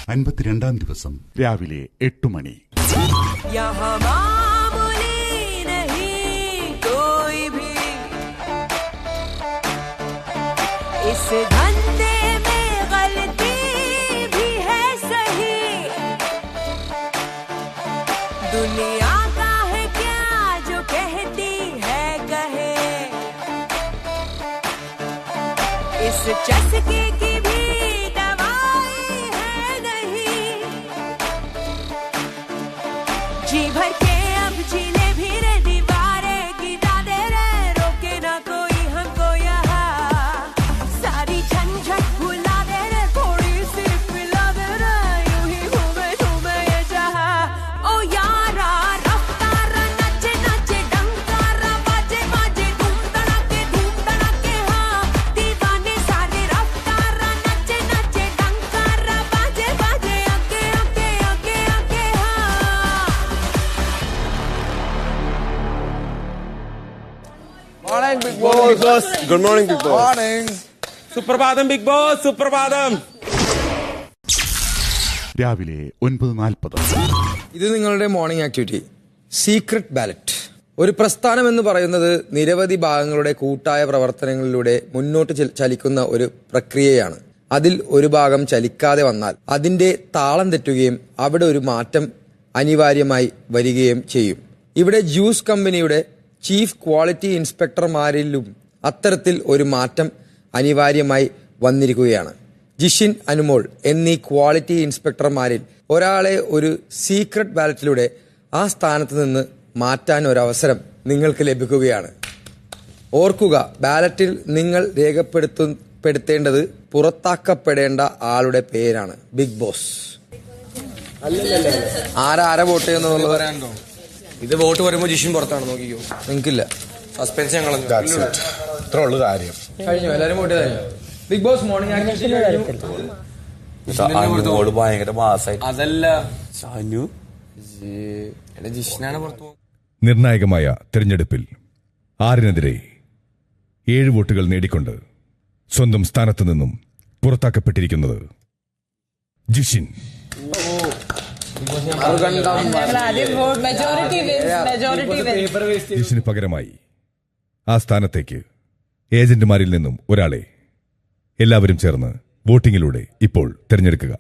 52-ാം ദിവസം രാവിലെ 8 മണി. दुनिया का है क्या जो कहती है कहे, इस चस्के की भी दवाई है नहीं, जी भर के अब जीने भी रे दीवारें गिरा दे रे, रोके ना कोई हमको यहाँ, सारी झंझट भुला दे रे, थोड़ी सी पिला दे रे, यूं ही घूमे घूमे ये जहाँ. ओ यारा रफ्तारा नचे नचे डंकारा बाजे बाजे धूम धड़ाके हाँ, दीवाने सारे रफ्तारा नचे नचे डंकारा बाजे बाजे आगे आगे आगे आगे हाँ. Morning, Big Boss. Good morning, Big Boss. Morning. സുപ്രഭാതം ബിഗ് ബോസ്, സുപ്രഭാതം. രാവിലെ 9:40. ഇത് നിങ്ങളുടെ മോർണിംഗ് ആക്ടിവിറ്റി. Secret ballot. ഒരു പ്രസ്ഥാനം എന്ന് പറയുന്നത് നിരവധി ഭാഗങ്ങളുടെ കൂട്ടായ പ്രവർത്തനങ്ങളിലൂടെ മുന്നോട്ട് ചലിക്കുന്ന ഒരു പ്രക്രിയയാണ്. അതിൽ ഒരു ഭാഗം ചലിക്കാതെ വന്നാൽ അതിന്റെ താളം തെറ്റുകയും അവിടെ ഒരു മാറ്റം അനിവാര്യമായി വരികയും ചെയ്യും. ഇവിടെ ജ്യൂസ് കമ്പനിയുടെ ചീഫ് ക്വാളിറ്റി ഇൻസ്പെക്ടർമാരിലും അത്തരത്തിൽ ഒരു മാറ്റം അനിവാര്യമായി വന്നിരിക്കുകയാണ്. ജിഷിൻ, അനുമോൾ എന്നീ ക്വാളിറ്റി ഇൻസ്പെക്ടർമാരിൽ ഒരാളെ ഒരു സീക്രട്ട് ബാലറ്റിലൂടെ ആ സ്ഥാനത്ത് നിന്ന് മാറ്റാൻ ഒരവസരം നിങ്ങൾക്ക് ലഭിക്കുകയാണ്. ഓർക്കുക, ബാലറ്റിൽ നിങ്ങൾ രേഖപ്പെടുത്തേണ്ടത് പുറത്താക്കപ്പെടേണ്ട ആളുടെ പേരാണ്. Big boss. ആരാ വോട്ട് ചെയ്യുന്നത് പറയാനുണ്ടോ? ഇത് വോട്ട് വരുമ്പോ ജിഷിൻ പുറത്താണ്, നോക്കിക്കോ. നിങ്ങൾക്കില്ല സസ്പെൻസ് ഞങ്ങൾ ഇത്ര ഉള്ളു കാര്യം. കഴിഞ്ഞു, എല്ലാരും വോട്ട് ചെയ്തു. ബിഗ് ബോസ് മോർണിംഗ് ആക്ടിവിറ്റി ഭയങ്കര മാസായിട്ട് അതല്ല ജിഷിനാണ് പുറത്തു പോകും. നിർണായകമായ തെരഞ്ഞെടുപ്പിൽ 6-നെതിരെ 7 വോട്ടുകൾ നേടിക്കൊണ്ട് സ്വന്തം സ്ഥാനത്തു നിന്നും പുറത്താക്കപ്പെട്ടിരിക്കുന്നത് ജിഷിൻ. ജിഷിന് പകരമായി ആ സ്ഥാനത്തേക്ക് ഏജന്റുമാരിൽ നിന്നും ഒരാളെ എല്ലാവരും ചേർന്ന് വോട്ടിംഗിലൂടെ ഇപ്പോൾ തെരഞ്ഞെടുക്കുക.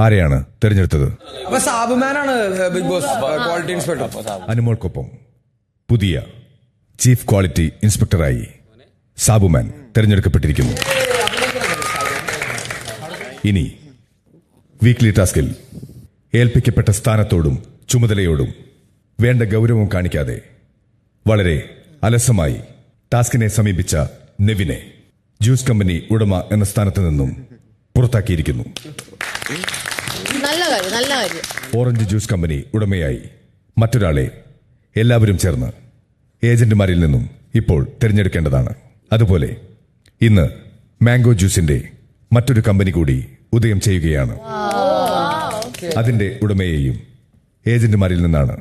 ആരെയാണ് തെരഞ്ഞെടുത്തത്? സാബുമാനാണ് ബിഗ് ബോസ് ക്വാളിറ്റി ഇൻസ്പെക്ടർ. അനുമോൾക്കൊപ്പം പുതിയ ചീഫ് ക്വാളിറ്റി ഇൻസ്പെക്ടറായി സാബുമാൻ തെരഞ്ഞെടുക്കപ്പെട്ടിരിക്കുന്നു. ഇനി വീക്ക്ലി ടാസ്കിൽ ഏൽപ്പിക്കപ്പെട്ട സ്ഥാനത്തോടും ചുമതലയോടും വേണ്ട ഗൗരവം കാണിക്കാതെ വളരെ അലസമായി ടാസ്കിനെ സമീപിച്ച നെവിനെ ജ്യൂസ് കമ്പനി ഉടമ എന്ന സ്ഥാനത്ത് നിന്നും പുറത്താക്കിയിരിക്കുന്നു. ഓറഞ്ച് ജ്യൂസ് കമ്പനി ഉടമയായി മറ്റൊരാളെ എല്ലാവരും ചേർന്ന് ഏജന്റുമാരിൽ നിന്നും ഇപ്പോൾ തിരഞ്ഞെടുക്കേണ്ടതാണ്. അതുപോലെ ഇന്ന് മാംഗോ ജ്യൂസിന്റെ മറ്റൊരു കമ്പനി കൂടി ഉദയം ചെയ്യുകയാണ്. അതിന്റെ ഉടമയെയും ഏജന്റുമാരിൽ നിന്നാണ്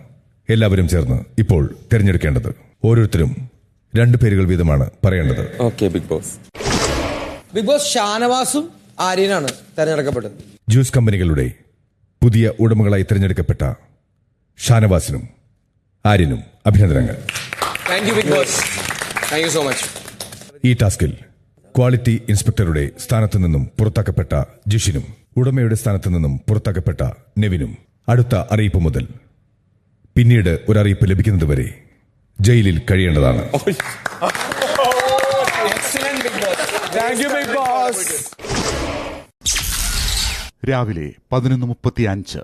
എല്ലാവരും ചേർന്ന് ഇപ്പോൾ തിരഞ്ഞെടുക്കേണ്ടത്. ഓരോരുത്തരും 2 പേരുകൾ വീതമാണ് പറയേണ്ടത്. Big boss. ബിഗ് ബോസ് ഷാനവാസും ആര്യനാണ് തെരഞ്ഞെടുക്കപ്പെട്ടത്. ജ്യൂസ് കമ്പനികളുടെ പുതിയ ഉടമകളായി തിരഞ്ഞെടുക്കപ്പെട്ട ഷാനവാസിനും ആര്യനും അഭിനന്ദനങ്ങൾ. Thank you big boss, thank you so much. ഈ ടാസ്കിൽ ക്വാളിറ്റി ഇൻസ്പെക്ടറുടെ സ്ഥാനത്തു നിന്നും പുറത്താക്കപ്പെട്ട ജിഷിനും ഉടമയുടെ സ്ഥാനത്തു നിന്നും പുറത്താക്കപ്പെട്ട നെവിനും അടുത്ത അറിയിപ്പ് മുതൽ പിന്നീട് ഒരറിയിപ്പ് ലഭിക്കുന്നതുവരെ ജയിലിൽ കഴിയേണ്ടതാണ്. രാവിലെ 11:35.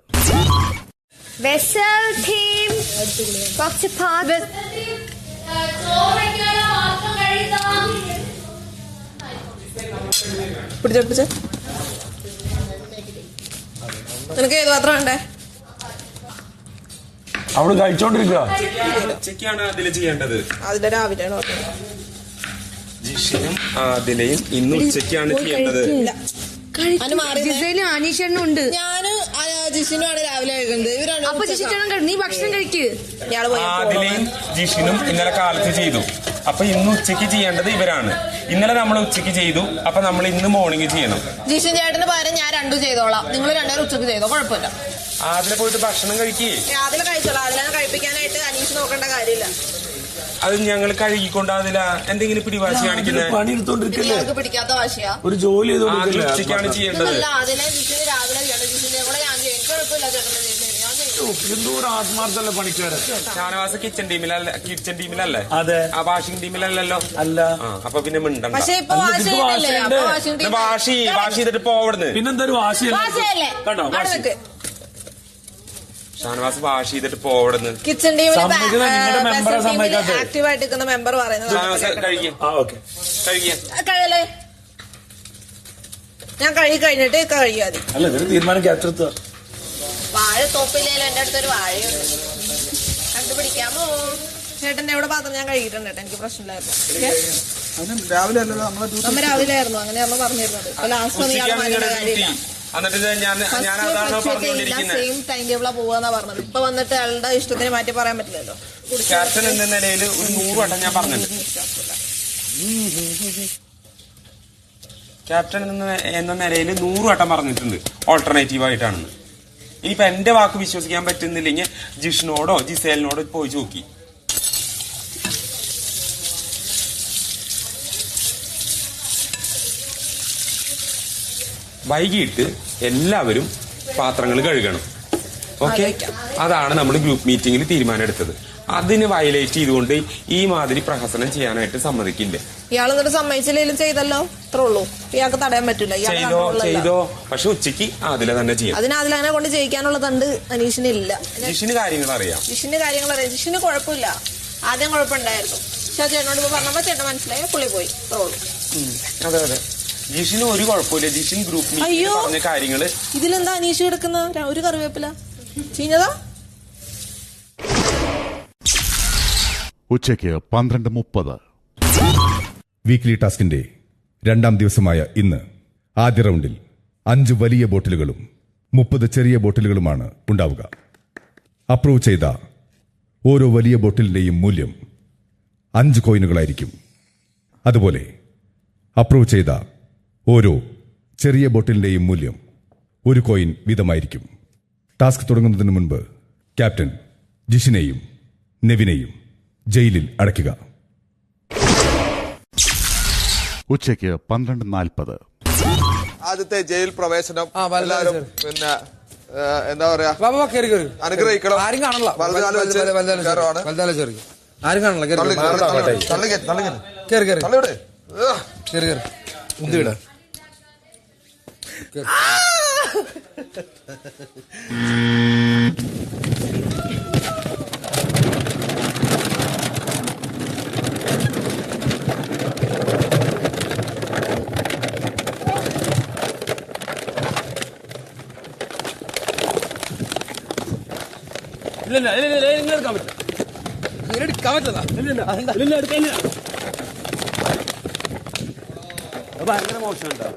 വെസൽ ടീം കുറച്ച് പിടിച്ച നിനക്ക് ഏത് പാത്രം വേണ്ടേ? അവിടെ കഴിച്ചോണ്ടിരിക്കുക. ഉച്ചയ്ക്കാണ് അതില് ചെയ്യേണ്ടത്. അതിലെ രാവിലെയാണ് ജിഷിനും അതിലെയും ഇന്ന് ഉച്ചയ്ക്കാണ് ചെയ്യേണ്ടത്. അനീഷണ്ണുണ്ട്. ഞാന് ജിഷിനുമാണ് രാവിലെ കഴിക്കുന്നത്. അപ്പൊ ജിഷിനും നീ ഭക്ഷണം കഴിക്ക്. അതിലെയും ജിഷിനും ഇന്നലെ കാലത്ത് ചെയ്തു. അപ്പൊ ഇന്ന് ഉച്ചയ്ക്ക് ചെയ്യേണ്ടത് ഇവരാണ്. ഇന്നലെ നമ്മൾ ഉച്ചയ്ക്ക് ചെയ്തു, അപ്പൊ നമ്മൾ ഇന്ന് മോർണിംഗ് ചെയ്യണം. ജിഷൻ ചേട്ടന് പകരം ഞാൻ രണ്ടും ചെയ്തോളാം. നിങ്ങൾ രണ്ടുപേരും ഉച്ചക്ക് ചെയ്തോ, കുഴപ്പമില്ല. അതിലെ പോയിട്ട് ഭക്ഷണം കഴിക്കേ. അതിൽ കഴിച്ചോളാം. അതിനെ കഴിപ്പിക്കാനായിട്ട് അനീഷ് നോക്കേണ്ട കാര്യമില്ല. അത് ഞങ്ങൾ കഴുകിക്കൊണ്ട് അതില എന്തെങ്കിലും പിടിവാശി കാണിക്കുന്നത്. ഞങ്ങൾക്ക് പിടിക്കാത്ത വാശിയാ. ഒരു ജോലി ഉച്ചയ്ക്കാണ് ചെയ്യേണ്ടത്. അതിനെ ജിഷിന് രാവിലെ ചെയ്യണം. ജിഷിന്റെ കൂടെ ഞാൻ ചെയ്യും. കുഴപ്പമില്ല ചേട്ടൻ എന്തോരം ആത്മാർത്ഥല്ല പണിക്കാരൻ. ഷാനവാസ് കിച്ചൺ ടീമിലല്ലേ? അതെ. ആ വാഷിംഗ് ടീമിലല്ലോ. അല്ല. അപ്പൊ പിന്നെ മിണ്ടണ്ട. പക്ഷെ ഇപ്പൊ വാഷി ചെയ്തിട്ട് പോവടുന്ന്. പിന്നെന്തൊരു വാശിയല്ലേ കണ്ടോ? ഷാനവാസ് വാഷ് ചെയ്തിട്ട് പോവടുന്ന്. കിച്ചൺ ടീമിൽ ആക്റ്റീവായിട്ട് നിൽക്കുന്ന മെമ്പർ പറയുന്നത് കഴിയല്ലേ. ഞാൻ കഴിഞ്ഞിട്ട് കഴിയാതെ. അല്ല ഇതൊരു തീരുമാനം ക്യാപ്ചർ. വാഴ തോപ്പില്ലേലും എന്റെ അടുത്തൊരു വാഴയുണ്ട്, കണ്ടുപിടിക്കാമോ? ചേട്ടന്റെ ഇവിടെ പാത്രം ഞാൻ കഴുകിയിട്ടുണ്ട് കേട്ടോ, എനിക്ക് പ്രശ്നമില്ലായിരുന്നു. നമ്മ രാവിലെ ആയിരുന്നു അങ്ങനെയായിരുന്നു പറഞ്ഞിരുന്നത്. അപ്പൊ ലാസ്റ്റ് ഒന്നും ഇയാൾ മാറിയുടെ കാര്യമില്ല. സെയിം ടൈം ടേബിളാ പോവാന്നാ പറഞ്ഞത്. ഇപ്പൊ വന്നിട്ട് അയാളുടെ ഇഷ്ടത്തിന് മാറ്റി പറയാൻ പറ്റില്ലല്ലോ. ക്യാപ്റ്റൻ എന്ന നിലയിൽ ഒരു 100 വട്ടം ഞാൻ പറഞ്ഞിട്ടുണ്ട്. ക്യാപ്റ്റൻ എന്ന നിലയിൽ 100 വട്ടം പറഞ്ഞിട്ടുണ്ട് ഓൾട്ടർനേറ്റീവ് ആയിട്ടാണെന്ന്. ഇനിയിപ്പൊ എന്റെ വാക്ക് വിശ്വസിക്കാൻ പറ്റുന്നില്ലെങ്കിൽ ജിഷിനോടോ ജിസേലിനോടോ പോയി നോക്കി. വൈകിട്ട് എല്ലാവരും പാത്രങ്ങൾ കഴുകണം. ഓക്കെ, അതാണ് നമ്മൾ ഗ്രൂപ്പ് മീറ്റിംഗിൽ തീരുമാനം എടുത്തത്. അതിന് വയലേറ്റ് ചെയ്തുകൊണ്ട് ഈ മാതിരി പ്രഹസനം ചെയ്യാനായിട്ട് സമ്മതിക്കില്ല. ഇയാൾ എന്നിട്ട് സമ്മതിച്ചില്ലെങ്കിലും ചെയ്തല്ലോ, അത്രേ ഉള്ളൂ. ഇയാൾക്ക് തടയാൻ പറ്റില്ല. ചെയ്തോ പക്ഷെ ഉച്ചയ്ക്ക് അതിലെ തന്നെ ചെയ്യാം. അതിനെ കൊണ്ട് ജയിക്കാനുള്ള തണ്ട് അനീഷിനില്ല. ജിഷിന് കാര്യങ്ങൾ അറിയാം. ജിഷിന് കുഴപ്പമില്ല. ആദ്യം കുഴപ്പമുണ്ടായിരുന്നു. പക്ഷെ ചേട്ടനോട് ഇപ്പൊ പറഞ്ഞപ്പോ ചേട്ടൻ മനസ്സിലായി, പുള്ളി പോയി, അത്രേ ഉള്ളൂ. അതെ ജിഷിന് ഒരു കുഴപ്പമില്ല. ജിഷിൻ ഗ്രൂപ്പ് മീറ്റിംഗിൽ പറഞ്ഞ കാര്യങ്ങള്. ഇതിലെന്താ അനീഷ് കിടക്കുന്ന ഒരു കറിവേപ്പില ചീഞ്ഞതാ? ഉച്ചയ്ക്ക് 12:30. വീക്ക്ലി ടാസ്കിന്റെ 2ാം ദിവസമായ ഇന്ന് ആദ്യ റൗണ്ടിൽ 5 വലിയ ബോട്ടിലുകളും 30 ചെറിയ ബോട്ടിലുകളുമാണ് ഉണ്ടാവുക. അപ്രൂവ് ചെയ്ത ഓരോ വലിയ ബോട്ടിലിന്റെയും മൂല്യം 5 കോയിനുകളായിരിക്കും. അതുപോലെ അപ്രൂവ് ചെയ്ത ഓരോ ചെറിയ ബോട്ടിലിന്റെയും മൂല്യം 1 കോയിൻ വീതമായിരിക്കും. ടാസ്ക് തുടങ്ങുന്നതിന് മുൻപ് ക്യാപ്റ്റൻ ജിഷിനെയും നെവിനെയും ജയിലിൽ അടയ്ക്കുക. ഉച്ചയ്ക്ക് 12:40. ആദ്യത്തെ ജയിൽ പ്രവേശനം എല്ലാവരും പിന്നെ എന്താ പറയാ അനുഗ്രഹിക്കണം. ആരും കാണല്ല. ആരും കാണല്ല. ഉന്തിവിടെ എടുക്കാൻ പറ്റില്ല. ഭയങ്കര മോശമുണ്ടോ?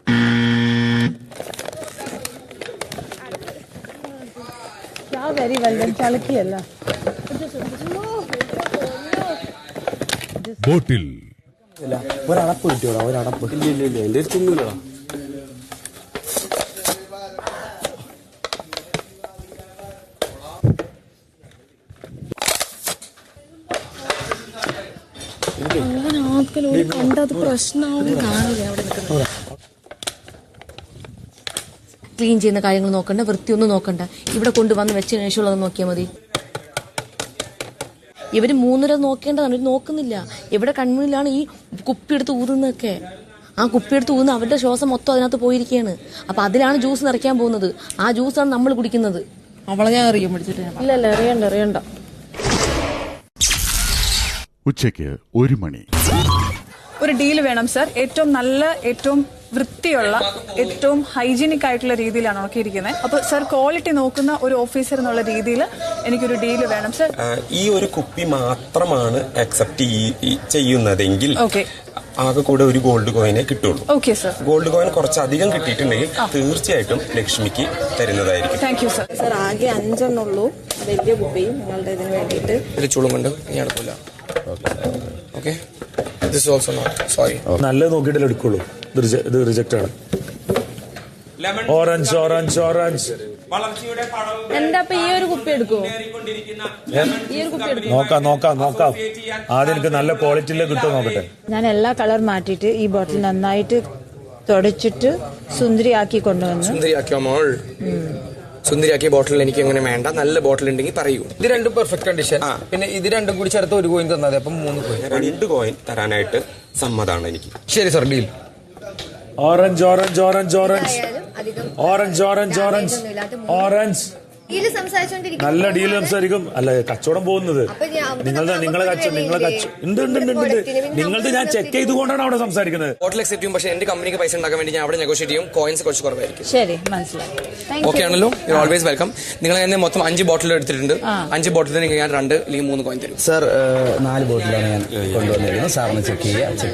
ബോട്ടിൽ ഒരടപ്പ് കിട്ടിയോടാ, ഒരടപ്പ്. ഇല്ല എന്റെ അടുത്തൊന്നുമില്ല. കണ്ടത് പ്രശ്നമാവും. കാണില്ല അവിടെ നിൽക്കുന്നത്. ക്ലീൻ ചെയ്യുന്ന കാര്യങ്ങൾ നോക്കണ്ട, വൃത്തിയൊന്നും നോക്കണ്ട. ഇവിടെ കൊണ്ടുവന്ന് വെച്ചതിന് ശേഷമുള്ളത് നോക്കിയാൽ മതി. ഇവര് 3 നോക്കേണ്ടതാണ്, ഇവര് നോക്കുന്നില്ല. ഇവിടെ കൺമുന്നിലാണ് ഈ കുപ്പിയെടുത്ത് ഊതുന്നതൊക്കെ. ആ കുപ്പിയെടുത്ത് ഊതുന്ന അവരുടെ ശ്വാസം മൊത്തം അതിനകത്ത് പോയിരിക്കുകയാണ്. അപ്പൊ അതിലാണ് ജ്യൂസ് നിറയ്ക്കാൻ പോകുന്നത്. ആ ജ്യൂസാണ് നമ്മൾ കുടിക്കുന്നത്. അവളെ ഞാൻ അറിയാൻ പഠിച്ചിട്ട്. ഇല്ലല്ല, അറിയണ്ട. ഉച്ചയ്ക്ക് 1 മണി. ഒരു ഡീൽ വേണം സർ. ഏറ്റവും നല്ല, ഏറ്റവും വൃത്തിയുള്ള, ഏറ്റവും ഹൈജീനിക് ആയിട്ടുള്ള രീതിയിലാണ് നോക്കിയിരിക്കുന്നത്. അപ്പൊ സർ ക്വാളിറ്റി നോക്കുന്ന ഒരു ഓഫീസർ എന്നുള്ള രീതിയിൽ എനിക്കൊരു ഡീൽ വേണം സർ. ഈ ഒരു കുപ്പി മാത്രമാണ് അക്സെപ്റ്റ് ചെയ്യുന്നതെങ്കിൽ ആകെ കൂടെ ഒരു ഗോൾഡ് കോയിനെ കിട്ടുള്ളൂ. Okay sir. ഗോൾഡ് കോയിൻ കുറച്ചധികം കിട്ടിയിട്ടുണ്ടെങ്കിൽ തീർച്ചയായിട്ടും ലക്ഷ്മിക്ക് തരുന്നതായിരിക്കും. Thank you sir. സർ ആകെ 5 ഉള്ളൂ, വലിയ കുപ്പിയും നിങ്ങളുടെ ഇതിന് വേണ്ടിയിട്ട്. ചുളും കൊണ്ട് ഞാൻ എടുക്കില്ല. Okay. This also not. Sorry. നല്ലത് നോക്കിയിട്ടല്ലേ എടുക്കുള്ളൂ. ഇത് റിജക്റ്റ് ആണ്. Orange orange orange. എന്താ ഈ ഒരു കുപ്പി എടുക്കുമോ? നോക്കാം നോക്കാം നോക്കാം. ആദ്യം എനിക്ക് നല്ല ക്വാളിറ്റിയിലേക്ക് കിട്ടുമോ നോക്കട്ടെ. ഞാൻ എല്ലാ കളർ മാറ്റിയിട്ട് ഈ ബോട്ടിൽ നന്നായിട്ട് തുടച്ചിട്ട് സുന്ദരിയാക്കി കൊണ്ടുവന്നു. സുന്ദരിയാക്കിയോ മോൾ? സുന്ദരിയാക്കിയ ബോട്ടിൽ എനിക്ക് അങ്ങനെ വേണ്ട. നല്ല ബോട്ടിൽ ഉണ്ടെങ്കിൽ പറയൂ. ഇത് രണ്ടും പെർഫെക്റ്റ് കണ്ടീഷൻ. പിന്നെ ഇത് രണ്ടും കൂടി ചേർത്ത് 1 കോയിൻ തന്നാൽ അപ്പം 3 കോയിൻ. 2 കോയിൻ തരാനായിട്ട് സമ്മതമാണ് എനിക്ക്. ശരി sir, deal. Orange orange orange orange orange orange orange orange. നല്ല ഡീൽ സംസാരിക്കും. അല്ല കച്ചവടം പോകുന്നത് നിങ്ങളുടെ ഞാൻ ചെക്ക് ചെയ്തുകൊണ്ടാണ് അവിടെ സംസാരിക്കുന്നത്. ബോട്ടിൽ അക്സെപ്റ്റ് ചെയ്യും, പക്ഷേ എന്റെ കമ്പനിക്ക് പൈസ ഉണ്ടാക്കാൻ വേണ്ടി ഞാൻ അവിടെ നെഗോഷിയേറ്റ് ചെയ്യും. കോയിൻസ് കുറച്ച് കുറവായിരിക്കും. ശരി, മനസ്സിലായി. ഓക്കെ ആണല്ലോ? You always welcome. നിങ്ങൾ ഞാൻ മൊത്തം 5 ബോട്ടിൽ എടുത്തിട്ടുണ്ട്. 5 ബോട്ടിൽ നിങ്ങൾ ഞാൻ 2 അല്ലെങ്കിൽ 3 കോയിൻ തരും. സാർ 4 ബോട്ടിലാണ് ഞാൻ കൊണ്ടുവന്നിരിക്കുന്നത്. സാറിന് ചെക്ക്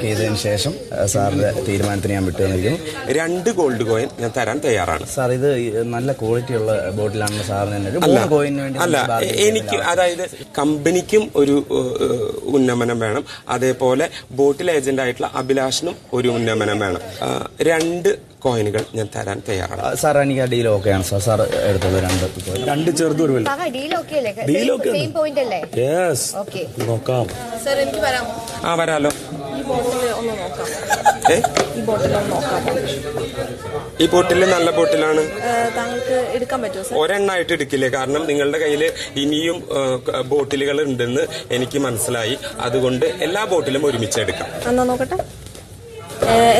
ചെയ്തതിന് ശേഷം സാറിന്റെ തീരുമാനത്തിന് ഞാൻ വിട്ടു തന്നിരിക്കുന്നു. 2 ഗോൾഡ് കോയിൻ ഞാൻ തരാൻ തയ്യാറാണ്. സാർ ഇത് നല്ല ക്വാളിറ്റി ഉള്ള ബോട്ടിലാണെന്ന് സാറിന് അല്ല, എനിക്ക് അതായത് കമ്പനിക്കും ഒരു ഉന്നമനം വേണം, അതേപോലെ ബോട്ടിൽ ഏജന്റ് ആയിട്ടുള്ള അഭിലാഷിനും ഒരു ഉന്നമനം വേണം. 2 കോയിനുകൾ ഞാൻ തരാൻ തയ്യാറാണ്. സാർ എനിക്ക് ആ ഡീൽ ഓക്കെയാണ് സാർ. സാർ എടുത്തത് 2 ചെറുത് ഒരു നോക്കാം. വരാലോ. ഈ ബോട്ടിൽ ഒന്ന് നോക്കാം. ഈ ബോട്ടിൽ നല്ല ബോട്ടിലാണ്. താങ്കൾക്ക് എടുക്കാൻ പറ്റുമോ സർ? ഒരെണ്ണമായിട്ട് എടുക്കില്ലേ, കാരണം നിങ്ങളുടെ കയ്യിൽ ഇനിയും ബോട്ടിലുകൾ ഉണ്ടെന്ന് എനിക്ക് മനസ്സിലായി. അതുകൊണ്ട് എല്ലാ ബോട്ടിലും ഒരുമിച്ച് എടുക്കാം. എന്നാ നോക്കട്ടെ.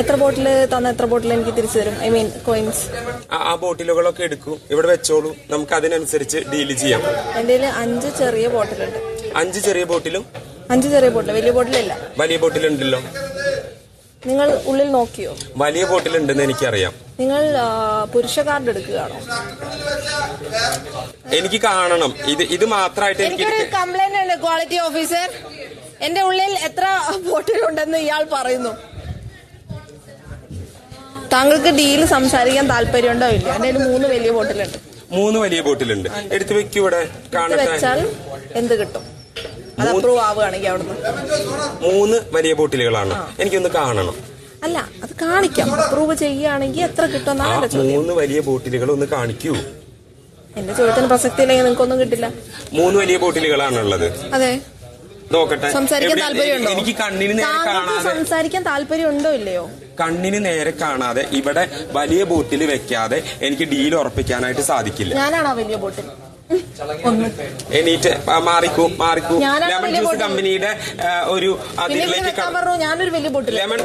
എത്ര ബോട്ടിൽ തന്ന എത്ര ബോട്ടിൽ എനിക്ക് തിരിച്ചു തരും? I mean coins. ആ ബോട്ടിലുകളൊക്കെ എടുക്കും, ഇവിടെ വെച്ചോളൂ. നമുക്ക് അതിനനുസരിച്ച് ഡീല് ചെയ്യാം. എന്റെ 5 ചെറിയ ബോട്ടിലുണ്ട്. 5 ചെറിയ ബോട്ടിലും? 5 ചെറിയ ബോട്ടിൽ, വലിയ ബോട്ടിലില്ല. വലിയ ബോട്ടിലുണ്ടല്ലോ. നിങ്ങൾ ഉള്ളിൽ നോക്കിയോ? വലിയ ബോട്ടിലുണ്ടെന്ന് എനിക്കറിയാം. നിങ്ങൾ പുരുഷ കാർഡ് എടുക്കുകയാണോ? എനിക്ക് കാണണം. ഇത് മാത്രമായിട്ട് എനിക്കൊരു കംപ്ലൈന്റ് ഉണ്ട് ക്വാളിറ്റി ഓഫീസർ. എന്റെ ഉള്ളിൽ എത്ര ബോട്ടിലുണ്ടെന്ന് ഇയാൾ പറയുന്നു. താങ്കൾക്ക് ഡീൽ സംസാരിക്കാൻ താല്പര്യമുണ്ടോ ഇല്ല? എന്റെ 3 വലിയ ബോട്ടിലുണ്ട്. 3 വലിയ ബോട്ടിലുണ്ട്. എടുത്തു വെക്കൂടെ കാണട്ടെ. വെച്ചാൽ എന്ത് കിട്ടും? അത് അപ്രൂവ് ആവുകയാണെങ്കിൽ അവിടുന്ന് 3 വലിയ ബോട്ടിലുകളാണ്. എനിക്കൊന്ന് കാണണം. അല്ല, അത് കാണിക്കാം. അപ്രൂവ് ചെയ്യുകയാണെങ്കിൽ എത്ര കിട്ടും? 3 വലിയ ബോട്ടിലുകൾ ഒന്ന് കാണിക്കൂ. എന്റെ ചോദ്യത്തിന് പ്രസക്തി ഇല്ലെങ്കിൽ നിങ്ങൾക്കൊന്നും കിട്ടില്ല. 3 വലിയ ബോട്ടിലുകളാണുള്ളത്. അതെ, നോക്കട്ടെ. സംസാരിക്കാൻ താല്പര്യമുണ്ടോ? എനിക്ക് കണ്ണിന് നേരെ കാണാതെ. സംസാരിക്കാൻ താല്പര്യമുണ്ടോ ഇല്ലയോ? കണ്ണിന് നേരെ കാണാതെ ഇവിടെ വലിയ ബോട്ടിൽ വെക്കാതെ എനിക്ക് ഡീൽ ഉറപ്പിക്കാനായിട്ട് സാധിക്കില്ല. ഞാനാണോ വലിയ ബോട്ടിൽ? എണീറ്റ് മാറിക്കൂ. ലെമൺ ജ്യൂസ് കമ്പനിയുടെ ഒരു ഞാനൊരു വലിയ ബോട്ടിൽ. ലെമൺ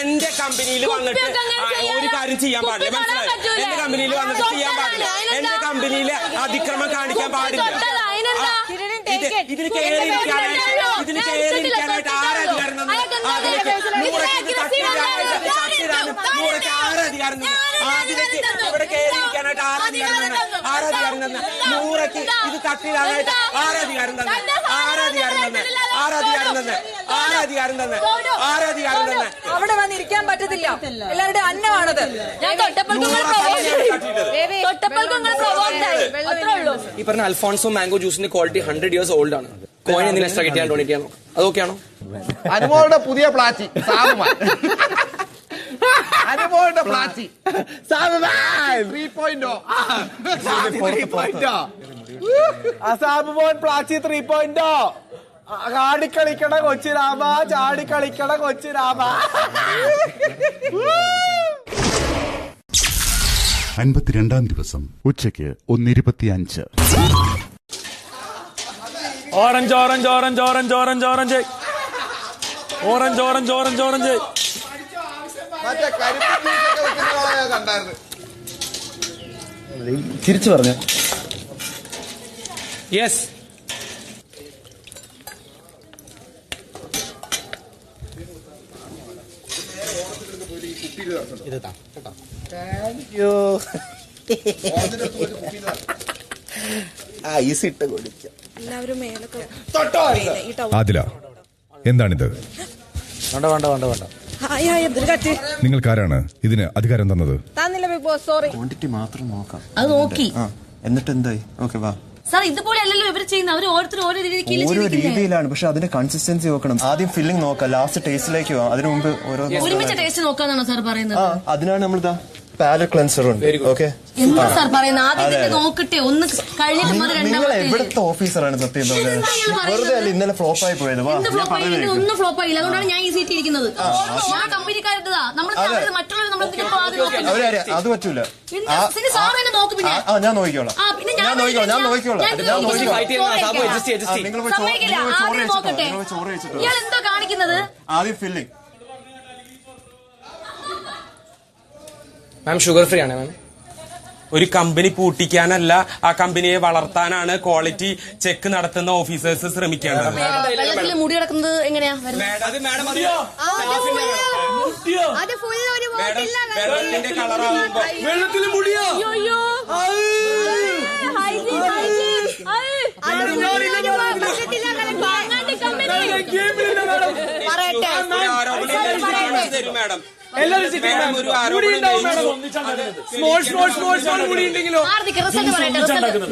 എന്റെ കമ്പനിയിൽ വന്നിട്ട് ഒരു കാര്യം ചെയ്യാൻ പാടില്ല. മനസ്സിലായി? എന്റെ കമ്പനിയിൽ വന്നിട്ട് ചെയ്യാൻ പാടില്ല. എന്റെ കമ്പനിയിൽ അതിക്രമം കാണിക്കാൻ പാടില്ല. ഇതിന് കയറിയിരിക്കാനായിട്ട് ആരധികാരം തന്നു? ഇവിടെ കയറിയിരിക്കാനായിട്ട് ആരധികാരം തന്നെ? നൂറയ്ക്ക് ഇത് തട്ടിടാനായിട്ട് ആരധികാരം തന്നെ? അവിടെ വന്നിരിക്കാൻ പറ്റത്തില്ല. എല്ലാവരുടെ അന്നമാണത്. ഈ പറഞ്ഞ അൽഫോൺസോ മാംഗോ ജ്യൂസിന്റെ ക്വാളിറ്റി 100 years old ആണ്. കോയിൻ എന്തിനാ എക്സ്ട്രാ കിട്ടിയാൽ ഡൊണേറ്റ് ചെയ്യാനോ? അതൊക്കെയാണോ? അനുമോളുടെ പുതിയ പ്ലാച്ചി അനുമോളുടെ പ്ലാച്ചി 3.0 അസാബുമോൻ പ്ലാച്ചി 3.0. ചാടിക്കളിക്കണ കൊച്ചു രാമ, ചാടിക്കളിക്കണ കൊച്ചു രാമ. 52-ാം ദിവസം ഉച്ചയ്ക്ക് 1:25. Orange orange orange orange orange orange orange orange orange orange. തിരിച്ചു പറഞ്ഞു. യെസ്. ഐസിട്ട് കുടിക്കാം. ആദില, എന്താണിത്? വേണ്ട വേണ്ട വേണ്ട വേണ്ട. നിങ്ങൾക്കാരാണ് ഇതിന് അധികാരം തന്നത്? തന്നില്ല ബിഗ് ബോസ്, സോറി. ക്വാണ്ടിറ്റി മാത്രം നോക്കാം. അത് നോക്കി. എന്നിട്ട് എന്തായി? ഓക്കെ വാ. സാർ ഇതുപോലെ അല്ലല്ലോ ഇവർ ചെയ്യുന്നത്. അവർ ഓരോരുത്തരും ഓരോ രീതിയിലാണ്, പക്ഷെ അതിന്റെ കൺസിസ്റ്റൻസി നോക്കണം. ആദ്യം ഫില്ലിംഗ് നോക്കാം, ലാസ്റ്റ് ടേസ്റ്റിലേക്ക് പോവാം. അതിനു മുമ്പ് ഒരുമിച്ച് ടേസ്റ്റ് നോക്കാന്നാണോ സാർ പറയുന്നത്? അതിനാണ് നമ്മളിതാ പാലറ്റ് ക്ലെൻസർ ഉണ്ട്. ഓക്കെ, എന്താ സാർ പറയുന്നത്? ആദ്യം നോക്കട്ടെ, ഒന്ന് കഴിഞ്ഞിട്ട് നിങ്ങൾ എവിടുത്തെ ഓഫീസറാണ് സത്യം പറഞ്ഞത്? വെറുതെ അല്ല ഇന്നലെ ഫ്ലോപ്പ് ആയി പോയത്. ഒന്നും ഫ്ലോപ്പ് ആയില്ല, അതുകൊണ്ടാണ് ഞാൻ ഈ സീറ്റ് ഇരിക്കുന്നത്. ഞാൻ കമ്പനിക്കാരുടേതാ, മറ്റുള്ളവർ അത് പറ്റൂല. സാർ തന്നെ നോക്ക്. പിന്നെ ഞാൻ നോക്കിക്കോളാം. ഇയാൾ എന്തോ കാണിക്കുന്നത്? ആദ്യം ഫില്ലിംഗ്. മാം ഷുഗർ ഫ്രീ ആണ് മാം. ഒരു കമ്പനി പൂട്ടിക്കാനല്ല, ആ കമ്പനിയെ വളർത്താനാണ് ക്വാളിറ്റി ചെക്ക് നടത്തുന്ന ഓഫീസേഴ്സ് ശ്രമിക്കേണ്ടത്. വെള്ളത്തിൽ മുടി കിടക്കുന്നത് എങ്ങനെയാ? വെള്ളത്തിന്റെ കളറാകുമ്പോ വെള്ളത്തിൽ മുടിയോ? Madam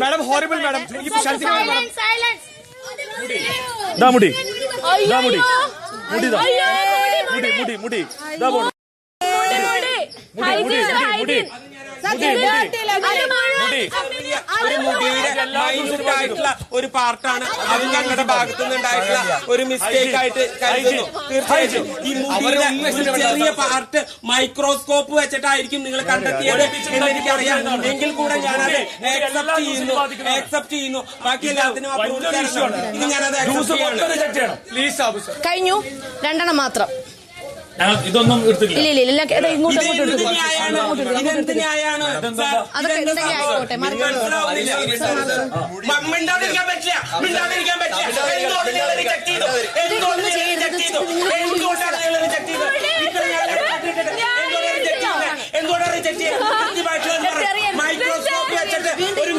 madam horrible madam. മുടി മുടി ഒരു പാർട്ടാണ് അത് ഞങ്ങളുടെ ഭാഗത്തു നിന്നുണ്ടായിട്ടുള്ള ഒരു മിസ്റ്റേക്ക് ആയിട്ട് കരുതുന്നു. തീർച്ചയായിട്ടും ഈ മുടിയുടെ ചെറിയ പാർട്ട് മൈക്രോസ്കോപ്പ് വെച്ചിട്ടായിരിക്കും നിങ്ങൾ കണ്ടെത്തിയത് എന്ന് എനിക്കറിയാം. എങ്കിൽ കൂടെ ഞാനത് ആക്സെപ്റ്റ് ചെയ്യുന്നു. ബാക്കി എല്ലാത്തിനും ഇത് ഞാനത് കഴിഞ്ഞു. 2 മാത്രം. ഇതൊന്നും ഇല്ല ഇങ്ങോട്ട് മൈക്രോസ്കോപ്പ് വെച്ചിട്ട് ഒരു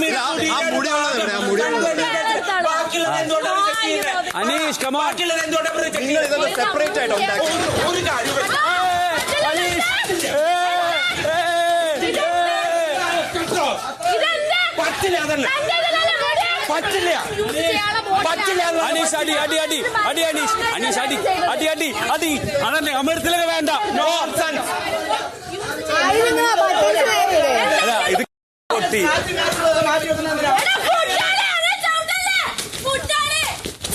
അനീഷ് സെപ്പറേറ്റ് ആയിട്ട് ഒരു കാര്യം പറ്റില്ല, അതല്ല പറ്റില്ല. അനീഷ് അടി അടി അടി അടി അനീഷ് അനീഷ് അടി അടി അടി അടി അതന്നെ അമൃതത്തിലൊക്കെ വേണ്ട. ഇത് പൊട്ടി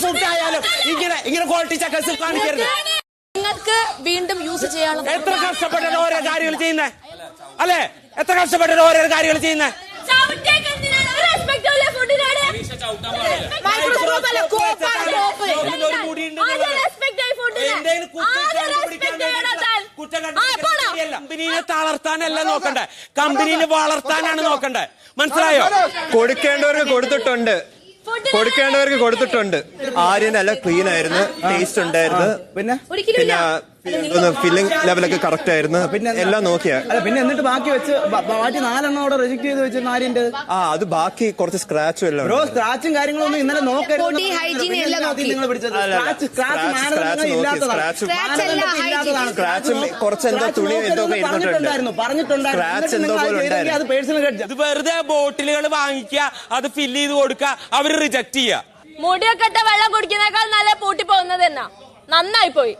ഫുഡായാലും ഇങ്ങനെ ക്വാളിറ്റി ചെക്കേഴ്സ് കാണിക്കരുത്. നിങ്ങൾക്ക് വീണ്ടും യൂസ് ചെയ്യാനുള്ള എത്ര കഷ്ടപ്പെട്ടാണ് ഓരോ കാര്യങ്ങൾ ചെയ്യുന്നത് അല്ലെ? എത്ര കഷ്ടപ്പെട്ടാണ് ഓരോ കാര്യങ്ങൾ ചെയ്യുന്നത്? കമ്പനീനെ തളർത്താനല്ല നോക്കണ്ടേ, കമ്പനീനെ വളർത്താനാണ് നോക്കണ്ടേ. മനസ്സിലായോ? കൊടുക്കേണ്ടവർക്ക് കൊടുത്തിട്ടുണ്ട്. ആര്യൻ നല്ല ക്ലീൻ ആയിരുന്നു, ടേസ്റ്റ് ഉണ്ടായിരുന്നു, പിന്നെ ഫില്ലിംഗ് ലെവലൊക്കെ കറക്റ്റ് ആയിരുന്നു, പിന്നെ എല്ലാം നോക്കിയാ. പിന്നെ എന്നിട്ട് ബാക്കി വെച്ച് ബാക്കി 4 അവിടെ റിജക്ട് ചെയ്ത് വെച്ച് ആര്യന്റെ അത് ബാക്കി കുറച്ച് സ്ക്രാച്ചും എല്ലാം. സ്ക്രാച്ചും കാര്യങ്ങളൊന്നും ഇന്നലെ നോക്കരുത്. സ്ക്രാച്ചും കുറച്ചെന്തോ തുണി എന്തോ പറഞ്ഞിട്ടുണ്ടായിരുന്നു. അത് പേഴ്സണൽ. ഇത് വെറുതെ ബോട്ടിലുകൾ വാങ്ങിക്കുക, അത് ഫില്ല് ചെയ്ത് കൊടുക്കുക, അവര് റിജക്ട് ചെയ്യുക. മുടിയൊക്കെ ഇട്ട വെള്ളം കുടിക്കുന്നേക്കാൾ നല്ല പൂട്ടി പോകുന്നത് തന്നെ. നന്നായി പോയി.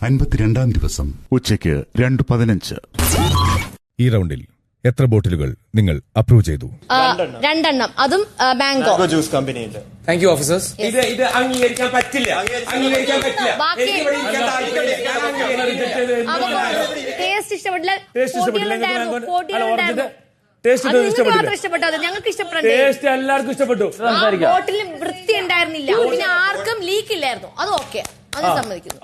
52-ാം ദിവസം ഉച്ചയ്ക്ക് 2:15. ഈ റൗണ്ടിൽ എത്ര ബോട്ടിലുകൾ നിങ്ങൾ അപ്രൂവ് ചെയ്തു? 2 അതും മാംഗോ ജ്യൂസ് കമ്പനിയില്ല. Thank you officers. ഇത് അംഗീകരിക്കാൻ പറ്റില്ല. ടേസ്റ്റ് ഇഷ്ടപ്പെട്ടില്ല. ഞങ്ങൾക്ക് ടേസ്റ്റ് എല്ലാവർക്കും ഇഷ്ടപ്പെട്ടു. ബോട്ടിൽ വൃത്തി ഉണ്ടായിരുന്നില്ല, പിന്നെ ആർക്കും ലീക്ക് ഇല്ലായിരുന്നു. അത് ഓക്കെ, അത് സമ്മതിക്കുന്നു.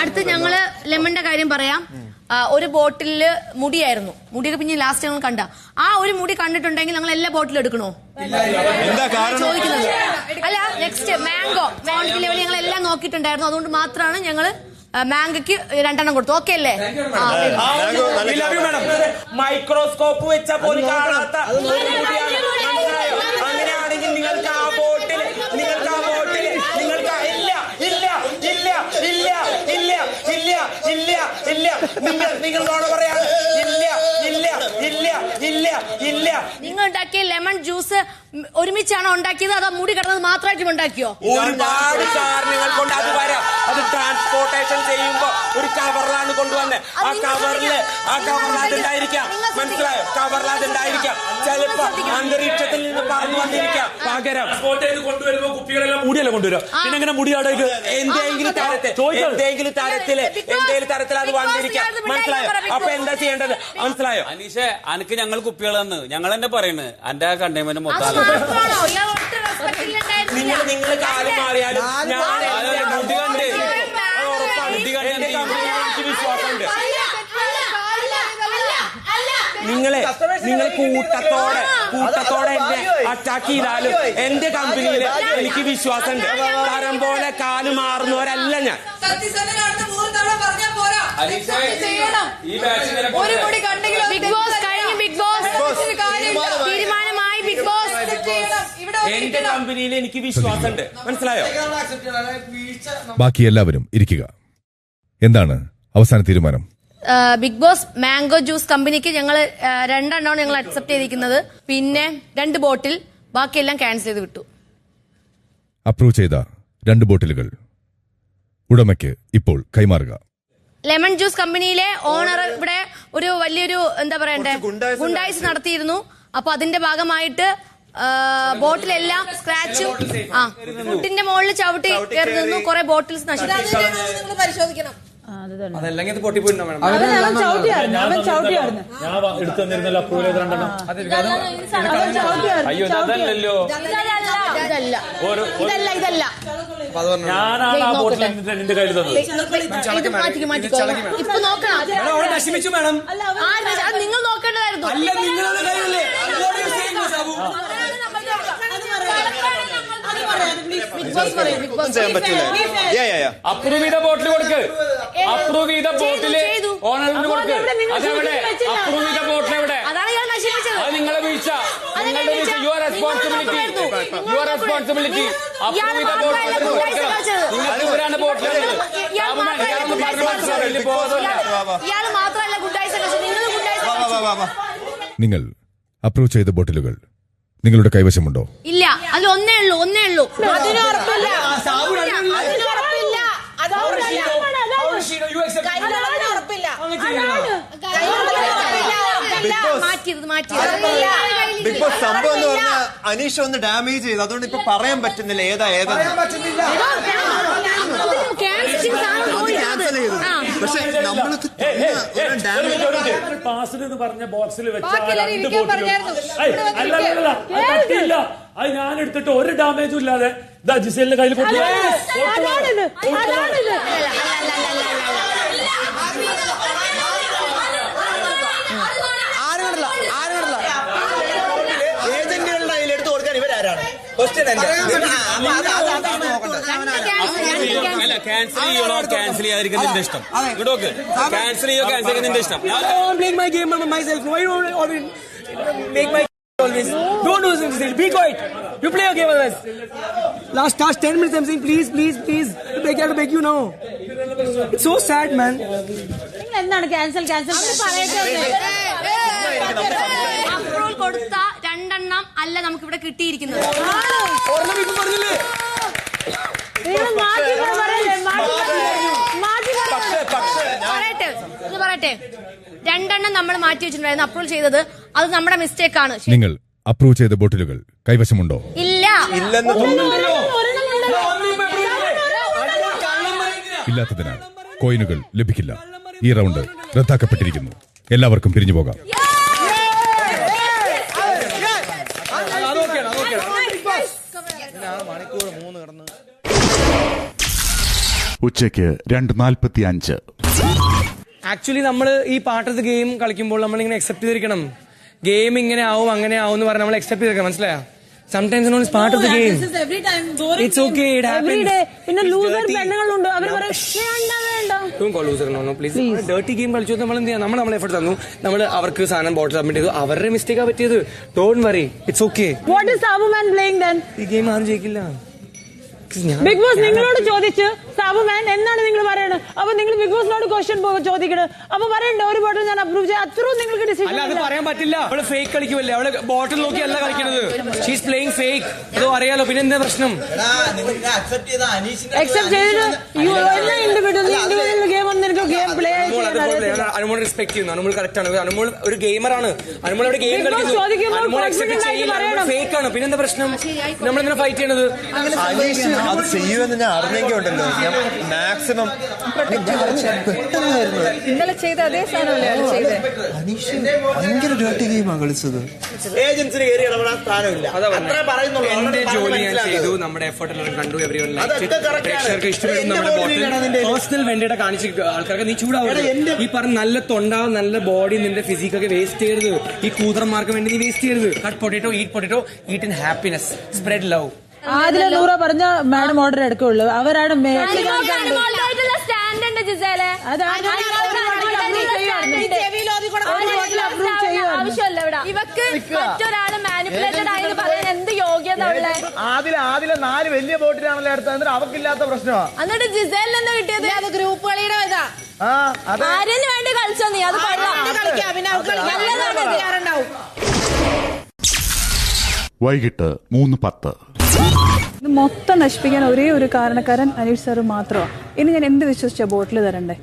അടുത്ത് ഞങ്ങള് ലെമണിന്റെ കാര്യം പറയാം. ഒരു ബോട്ടില് മുടിയായിരുന്നു. മുടിയൊക്കെ പിന്നെ ലാസ്റ്റ് ഞങ്ങൾ കണ്ട ആ ഒരു മുടി കണ്ടിട്ടുണ്ടെങ്കിൽ ഞങ്ങൾ എല്ലാ ബോട്ടിലും എടുക്കണോ ചോദിക്കുന്നത്? അല്ല, നെക്സ്റ്റ് മാംഗോ ക്വാണ്ടിറ്റി ലെവൽ ഞങ്ങൾ എല്ലാം നോക്കിയിട്ടുണ്ടായിരുന്നു. അതുകൊണ്ട് മാത്രമാണ് ഞങ്ങള് മാംഗോക്ക് 2 കൊടുത്തു. ഓക്കെ അല്ലേ? മൈക്രോസ്കോപ്പ് വെച്ചാൽ പോലും കാണാത്ത അങ്ങനെയാണെങ്കിൽ നിങ്ങൾക്ക് ആ ബോട്ടിൽ നിങ്ങൾക്ക് ഇല്ല ഇല്ല ഇല്ല ഇല്ല ഇല്ല ഇല്ല ഇല്ല ഇല്ല നിങ്ങൾ നോണ പറയാണ്. ഇല്ല ഇല്ല ഇല്ല ഇല്ല ഇല്ല. നിങ്ങൾ ഉണ്ടാക്കിയ ലെമൺ ജ്യൂസ് ഒരുമിച്ചാണോ ഉണ്ടാക്കിയത് അതോ മുടി കിടന്നത് മാത്രമായിട്ട് ഉണ്ടാക്കിയോ? ഒരുപാട് കാരണങ്ങൾ കൊണ്ട് അത് വരാം. അത് ട്രാൻസ്പോർട്ടേഷൻ ചെയ്യുമ്പോ ഒരു കവറിലാണ് കൊണ്ടുവന്നത്. ആ കവറിൽ അതുണ്ടായിരിക്കാം. മനസ്സിലായോ? കവറിൽ അതുണ്ടായിരിക്കാം. ചിലപ്പോ അന്തരീക്ഷത്തിൽ നിന്ന് പറന്നു വന്നിരിക്കാം. പകരം കൊണ്ടുവരുമ്പോ കുപ്പികളെല്ലാം മുടിയല്ല കൊണ്ടുവരാം. പിന്നെ എങ്ങനെ മുടിയാടേക്ക് എന്തെങ്കിലും തരത്തിൽ അത് വന്നിരിക്കാം. മനസ്സിലായോ? അപ്പൊ എന്താ ചെയ്യേണ്ടത്? മനസ്സിലായോ? അനീഷേ അനക്ക് ഞങ്ങൾ കുപ്പികൾ തന്ന് ഞങ്ങൾ തന്നെ പറയുന്നത് എന്റെ കണ്ടെയ്ൻമെന്റ് മൊത്തം നിങ്ങൾ കാലം മാറിയാലും നിങ്ങൾ കൂട്ടത്തോടെ എന്നെ അറ്റാക്ക് ചെയ്താലും എന്റെ കമ്പനിയിൽ എനിക്ക് വിശ്വാസമുണ്ട്. തരം പോലെ കാല് മാറുന്നവരല്ല ഞാൻ. എന്റെ കമ്പനിയിൽ എനിക്ക് വിശ്വാസമുണ്ട്. മനസ്സിലായോ? ബാക്കി എല്ലാവരും ഇരിക്കുക. എന്താണ് അവസാന തീരുമാനം? ബിഗ് ബോസ് മാംഗോ ജ്യൂസ് കമ്പനിക്ക് ഞങ്ങൾ 2 എണ്ണമാണ് ഞങ്ങൾ അക്സെപ്റ്റ് ചെയ്തിരിക്കുന്നത്. പിന്നെ 2 ബോട്ടിൽ, ബാക്കിയെല്ലാം ക്യാൻസൽ ചെയ്ത് വിട്ടു. അപ്രൂവ് ചെയ്ത 2 ബോട്ടിലുകൾ ഉടമയ്ക്ക് ഇപ്പോൾ കൈമാറുക. ലെമൺ ജ്യൂസ് കമ്പനിയിലെ ഓണർ ഇവിടെ ഒരു വലിയൊരു എന്താ പറയണ്ടേ ഗുണ്ടായിസ് നടത്തിയിരുന്നു. അപ്പൊ അതിന്റെ ഭാഗമായിട്ട് ബോട്ടിലെല്ലാം സ്ക്രാച്ചും ഫുഡിന്റെ മുകളിൽ ചവിട്ടി കയറി നിന്നു. കുറെ ബോട്ടിൽസ് നശിപ്പിച്ചു. പരിശോധിക്കണം. അതല്ലെങ്കിൽ ഇത് പൊട്ടിപ്പോയിട്ടുണ്ടോ മേഡം? ഞാൻ എടുത്തു തന്നിരുന്നല്ലോ അപ്രൂവ് ചെയ്ത് 2 എണ്ണം. അയ്യോ അതല്ലല്ലോ, ഞാനാണ് ആ ബോട്ടിൽ നിന്റെ കയ്യിൽ തന്നത്. ഇപ്പൊ നോക്കണം. നശിപ്പിച്ചു മേഡം. നിങ്ങൾ നോക്കേണ്ടതായിരുന്നു. അല്ല നിങ്ങളുടെ കയ്യിലല്ലേ? അപ്രൂവ് ചെയ്ത ബോട്ടിൽ കൊടുക്ക്. അപ്രൂവ് ചെയ്ത ബോട്ടില് ഓണറിന് കൊടുക്ക്. അതെവിടെ? അപ്രൂവ് ചെയ്ത ബോട്ടിൽ എവിടെ? അത് നിങ്ങളെ വീഴ്ച. നിങ്ങളുടെ വീഴ്ച. Your responsibility. അപ്രൂവ് ചെയ്ത ബോട്ടിൽ കൊടുക്കണം. നിങ്ങൾക്ക് ഇവരാണ് ബോട്ടിൽ. നിങ്ങൾ അപ്രൂവ് ചെയ്ത ബോട്ടിലുകൾ നിങ്ങളുടെ കൈവശമുണ്ടോ? ഇല്ല, അതിൽ ഒന്നേ ഉള്ളൂ. ബിഗ് ബോസ് സംഭവം എന്ന് പറഞ്ഞാൽ അനീഷ് ഒന്ന് ഡാമേജ് ചെയ്തു. അതുകൊണ്ട് ഇപ്പൊ പറയാൻ പറ്റുന്നില്ല ഏതാ പക്ഷെ നമ്മളൊക്കെ പാസിൽ എന്ന് പറഞ്ഞ ബോക്സിൽ വെച്ച 2 ബോട്ടിലും അല്ല അത് ഞാൻ എടുത്തിട്ട് ഒരു ഡാമേജും ഇല്ലാതെ ജിസേലിന്റെ കയ്യിൽ കൊടുത്തു. ഏജന്റുകളുടെ കയ്യിൽ എടുത്തു കൊടുക്കാൻ ഇവരാരാണ്? ക്യാൻസൽ ചെയ്യണോ ക്യാൻസൽ ചെയ്യാതിരിക്കുന്ന നിന്റെ ഇഷ്ടം. ഇവിടോക്ക് ക്യാൻസൽ ചെയ്യോ ക്യാൻസൽ ചെയ്യുന്ന നിന്റെ ഇഷ്ടം. Always. Don't do this. Be quiet. You play a game with us. Last 10 minutes I'm saying please. I have to beg you now. It's so sad, man. എന്താണ് cancel approval കൊടുത്ത 2 എണ്ണം അല്ല നമുക്ക് ഇവിടെ കിട്ടിയിരിക്കുന്നത്. പറയട്ടെ 2 എണ്ണം നമ്മൾ മാറ്റി വെച്ചിട്ടുണ്ടായിരുന്നു അപ്രൂവ് ചെയ്തത്. അത് നമ്മുടെ മിസ്റ്റേക്ക് ആണ്. നിങ്ങൾ അപ്രൂവ് ചെയ്ത ബോട്ടിലുകൾ കൈവശമുണ്ടോ? ഇല്ല. ഇല്ലാത്തതിനാൽ കോയിനുകൾ ലഭിക്കില്ല. ഈ റൗണ്ട് റദ്ദാക്കപ്പെട്ടിരിക്കുന്നു. എല്ലാവർക്കും പിരിഞ്ഞു പോകാം. ഉച്ചയ്ക്ക് 2:45. ആക്ച്വലി നമ്മൾ ഈ പാർട്ട് ഓഫ് ദ ഗെയിം കളിക്കുമ്പോൾ നമ്മൾ ഇങ്ങനെ അക്സെപ്റ്റ് ചെയ്തിരിക്കണം. ഗെയിം ഇങ്ങനെ ആവും അങ്ങനെ ആവും എന്ന് പറഞ്ഞ് നമ്മൾ അക്സെപ്റ്റ് ചെയ്തിരിക്കണം. മനസ്സിലായോ? Sometimes you know it's part of the game. It's okay, it happens. പിന്നെ ലൂസർ പെണ്ണുങ്ങളുണ്ട്. അവർ Don't call loser, no, please. Dirty game കളിച്ചു നമ്മൾ എന്ത് ചെയ്യാം? നമ്മൾ എഫർട്ട് തന്നു. നമ്മൾ അവർക്ക് സാധനം ബോട്ടിൽ സബ്മിറ്റ് ചെയ്തു. അവരുടെ മിസ്റ്റേക്കാ പറ്റിയത്. Don't worry, it's okay. What is Sabu man playing then? ഈ ഗെയിം ആരും ജയിക്കില്ല. ബിഗ് ബോസ് നിങ്ങളോട് ചോദിച്ച് അപ്പൊ എന്നാണ് നിങ്ങൾ പറയണത്? അപ്പൊ നിങ്ങൾ ബിഗ് ബോസിനോട് ക്വസ്റ്റ്യൻ ചോദിക്കണത്. അപ്പൊ പറയണ്ടേ ഒരു ബോട്ടിൽ ഞാൻ അപ്രൂവ് ചെയ്യാം? അത്രയും നിങ്ങൾക്ക് ഡിസിഷൻ. അല്ല, അത് പറയാൻ പറ്റില്ല. അവള് ഫേക്ക് കളിക്കുമല്ലേ, അവള് ബോട്ടിൽ നോക്കി അല്ല കളിക്കുന്നത്. She's playing fake. അതോ അറിയാലോ, പിന്നെ എന്താ പ്രശ്നം? അക്സെപ്റ്റ് ചെയ്ത് ഇൻഡിവിജ്വൽ ഗെയിം ഒന്നും എനിക്ക് ഗെയിം പ്ലേ അനുമോൾ റെസ്പെക്ട് ചെയ്യുന്നു. അനുമോൾ കറക്റ്റ് ആണ്. അനുമോൾ ഒരു ഗെയിമറാണ്. അനുമോൾ അവിടെ ഗെയിം കളിക്കുന്നു. അനുമോൾ അക്സെപ്റ്റ് ചെയ്യില്ല. ഫേക്ക് ആണ്. പിന്നെന്താ പ്രശ്നം? നമ്മളെന്തിനാ ഫൈറ്റ് ചെയ്യണത്? അത് ചെയ്യുമെന്ന് ഞാൻ അറിഞ്ഞെങ്കിൽ ഉണ്ടല്ലോ, ഞാൻ മാക്സിമം ഇന്നലെ ചെയ്ത അതേ സാധനമല്ലേ ചെയ്തത്? ഭയങ്കര ഡേർട്ടി ഗെയിമാണ് കളിച്ചത്. ഏജൻസിന് കയറി ഇടപെടാൻ സ്ഥാനമില്ല. എന്റെ ജോലി ഞാൻ ചെയ്തു, നമ്മുടെ എഫേർട്ട് എല്ലാം കണ്ടു. പ്രേക്ഷകർക്ക് ഇഷ്ടപ്പെടുന്നു. നമ്മുടെ ബോട്ടിൽ പേഴ്സണൽ വേണ്ടിയിട്ട് കാണിച്ച ആൾക്കാർക്ക് നീ ചൂടാവുന്നത്. ഈ പറഞ്ഞ നല്ല തൊണ്ട, നല്ല ബോഡി, നിന്റെ ഫിസിക്കൊക്കെ വേസ്റ്റ് ചെയ്യരുത്. ഈ കൂതറന്മാർക്ക് വേണ്ടി നീ വേസ്റ്റ് ചെയ്യരുത്. Cut potato, eat in happiness, spread love. അതിലെ നൂറ പറഞ്ഞ മാഡം ഓർഡർ എടുക്കുള്ളൂ. അവരാണ് ഇവക്ക് മറ്റൊരാള് മാനിപ്പുലേറ്റഡ് ആയെന്ന് പറയാൻ എന്ത് യോഗ്യത ഉള്ളത്? ആദിലെ 4 വലിയ ബോട്ടിലാണല്ലോ എടുത്തത്. അവക്കില്ലാത്ത പ്രശ്നമാണ്. എന്നിട്ട് ജിസേലിന് എന്താ കിട്ടിയത്? അത് ഗ്രൂപ്പ് കളിയുടെ ഇതാ. ആര്യന് വേണ്ടി കളിച്ചോ നീ? അത് കളിക്കാം. പിന്നെ നല്ലതാണ്. വൈകിട്ട് 3:10. ഇത് മൊത്തം നശിപ്പിക്കാൻ ഒരേ ഒരു കാരണക്കാരൻ അനീഷ് സാറ് മാത്രമാണ്. ഇനി ഞാൻ എന്ത് വിശ്വസിച്ചാ ബോട്ടിൽ തരണ്ടേ?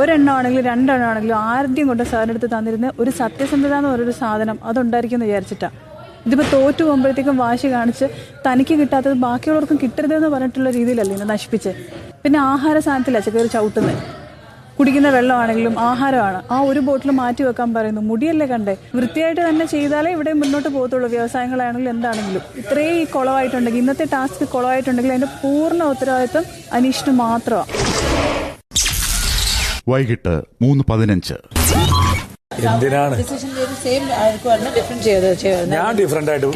ഒരെണ്ണമാണെങ്കിലും 2 എണ്ണമാണെങ്കിലും ആരുടെയും കൊണ്ട് സാറിനടുത്ത് തന്നിരുന്ന ഒരു സത്യസന്ധത എന്ന് പറയുന്ന സാധനം അതുണ്ടായിരിക്കും എന്ന് വിചാരിച്ചിട്ടാ. ഇതിപ്പോൾ തോറ്റു പോകുമ്പോഴത്തേക്കും വാശി കാണിച്ച് തനിക്ക് കിട്ടാത്തത് ബാക്കിയുള്ളവർക്കും കിട്ടരുതെന്ന് പറഞ്ഞിട്ടുള്ള രീതിയിലല്ലേ ഇന്ന് നശിപ്പിച്ച്. പിന്നെ ആഹാര സാധനത്തിലാണ് കയറി ചവിട്ടുന്നത്. കുടിക്കുന്ന വെള്ളമാണെങ്കിലും ആഹാരമാണ്. ആ ഒരു ബോട്ടിൽ മാറ്റി വെക്കാൻ പറയുന്നു. മുടിയല്ലേ കണ്ടേ? വൃത്തിയായിട്ട് തന്നെ ചെയ്താലേ ഇവിടെ മുന്നോട്ട് പോകത്തുള്ളൂ. വ്യവസായങ്ങളാണെങ്കിലും എന്താണെങ്കിലും. ഇത്രയും ഈ കുളമായിട്ടുണ്ടെങ്കിൽ, ഇന്നത്തെ ടാസ്ക് കുളമായിട്ടുണ്ടെങ്കിൽ അതിന്റെ പൂർണ്ണ ഉത്തരവാദിത്വം അനീഷിന് മാത്രമാണ്. വൈകിട്ട് 3:15. എന്തിനാണ് ഞാൻ ഡിഫറെന്റ് ആയിട്ട്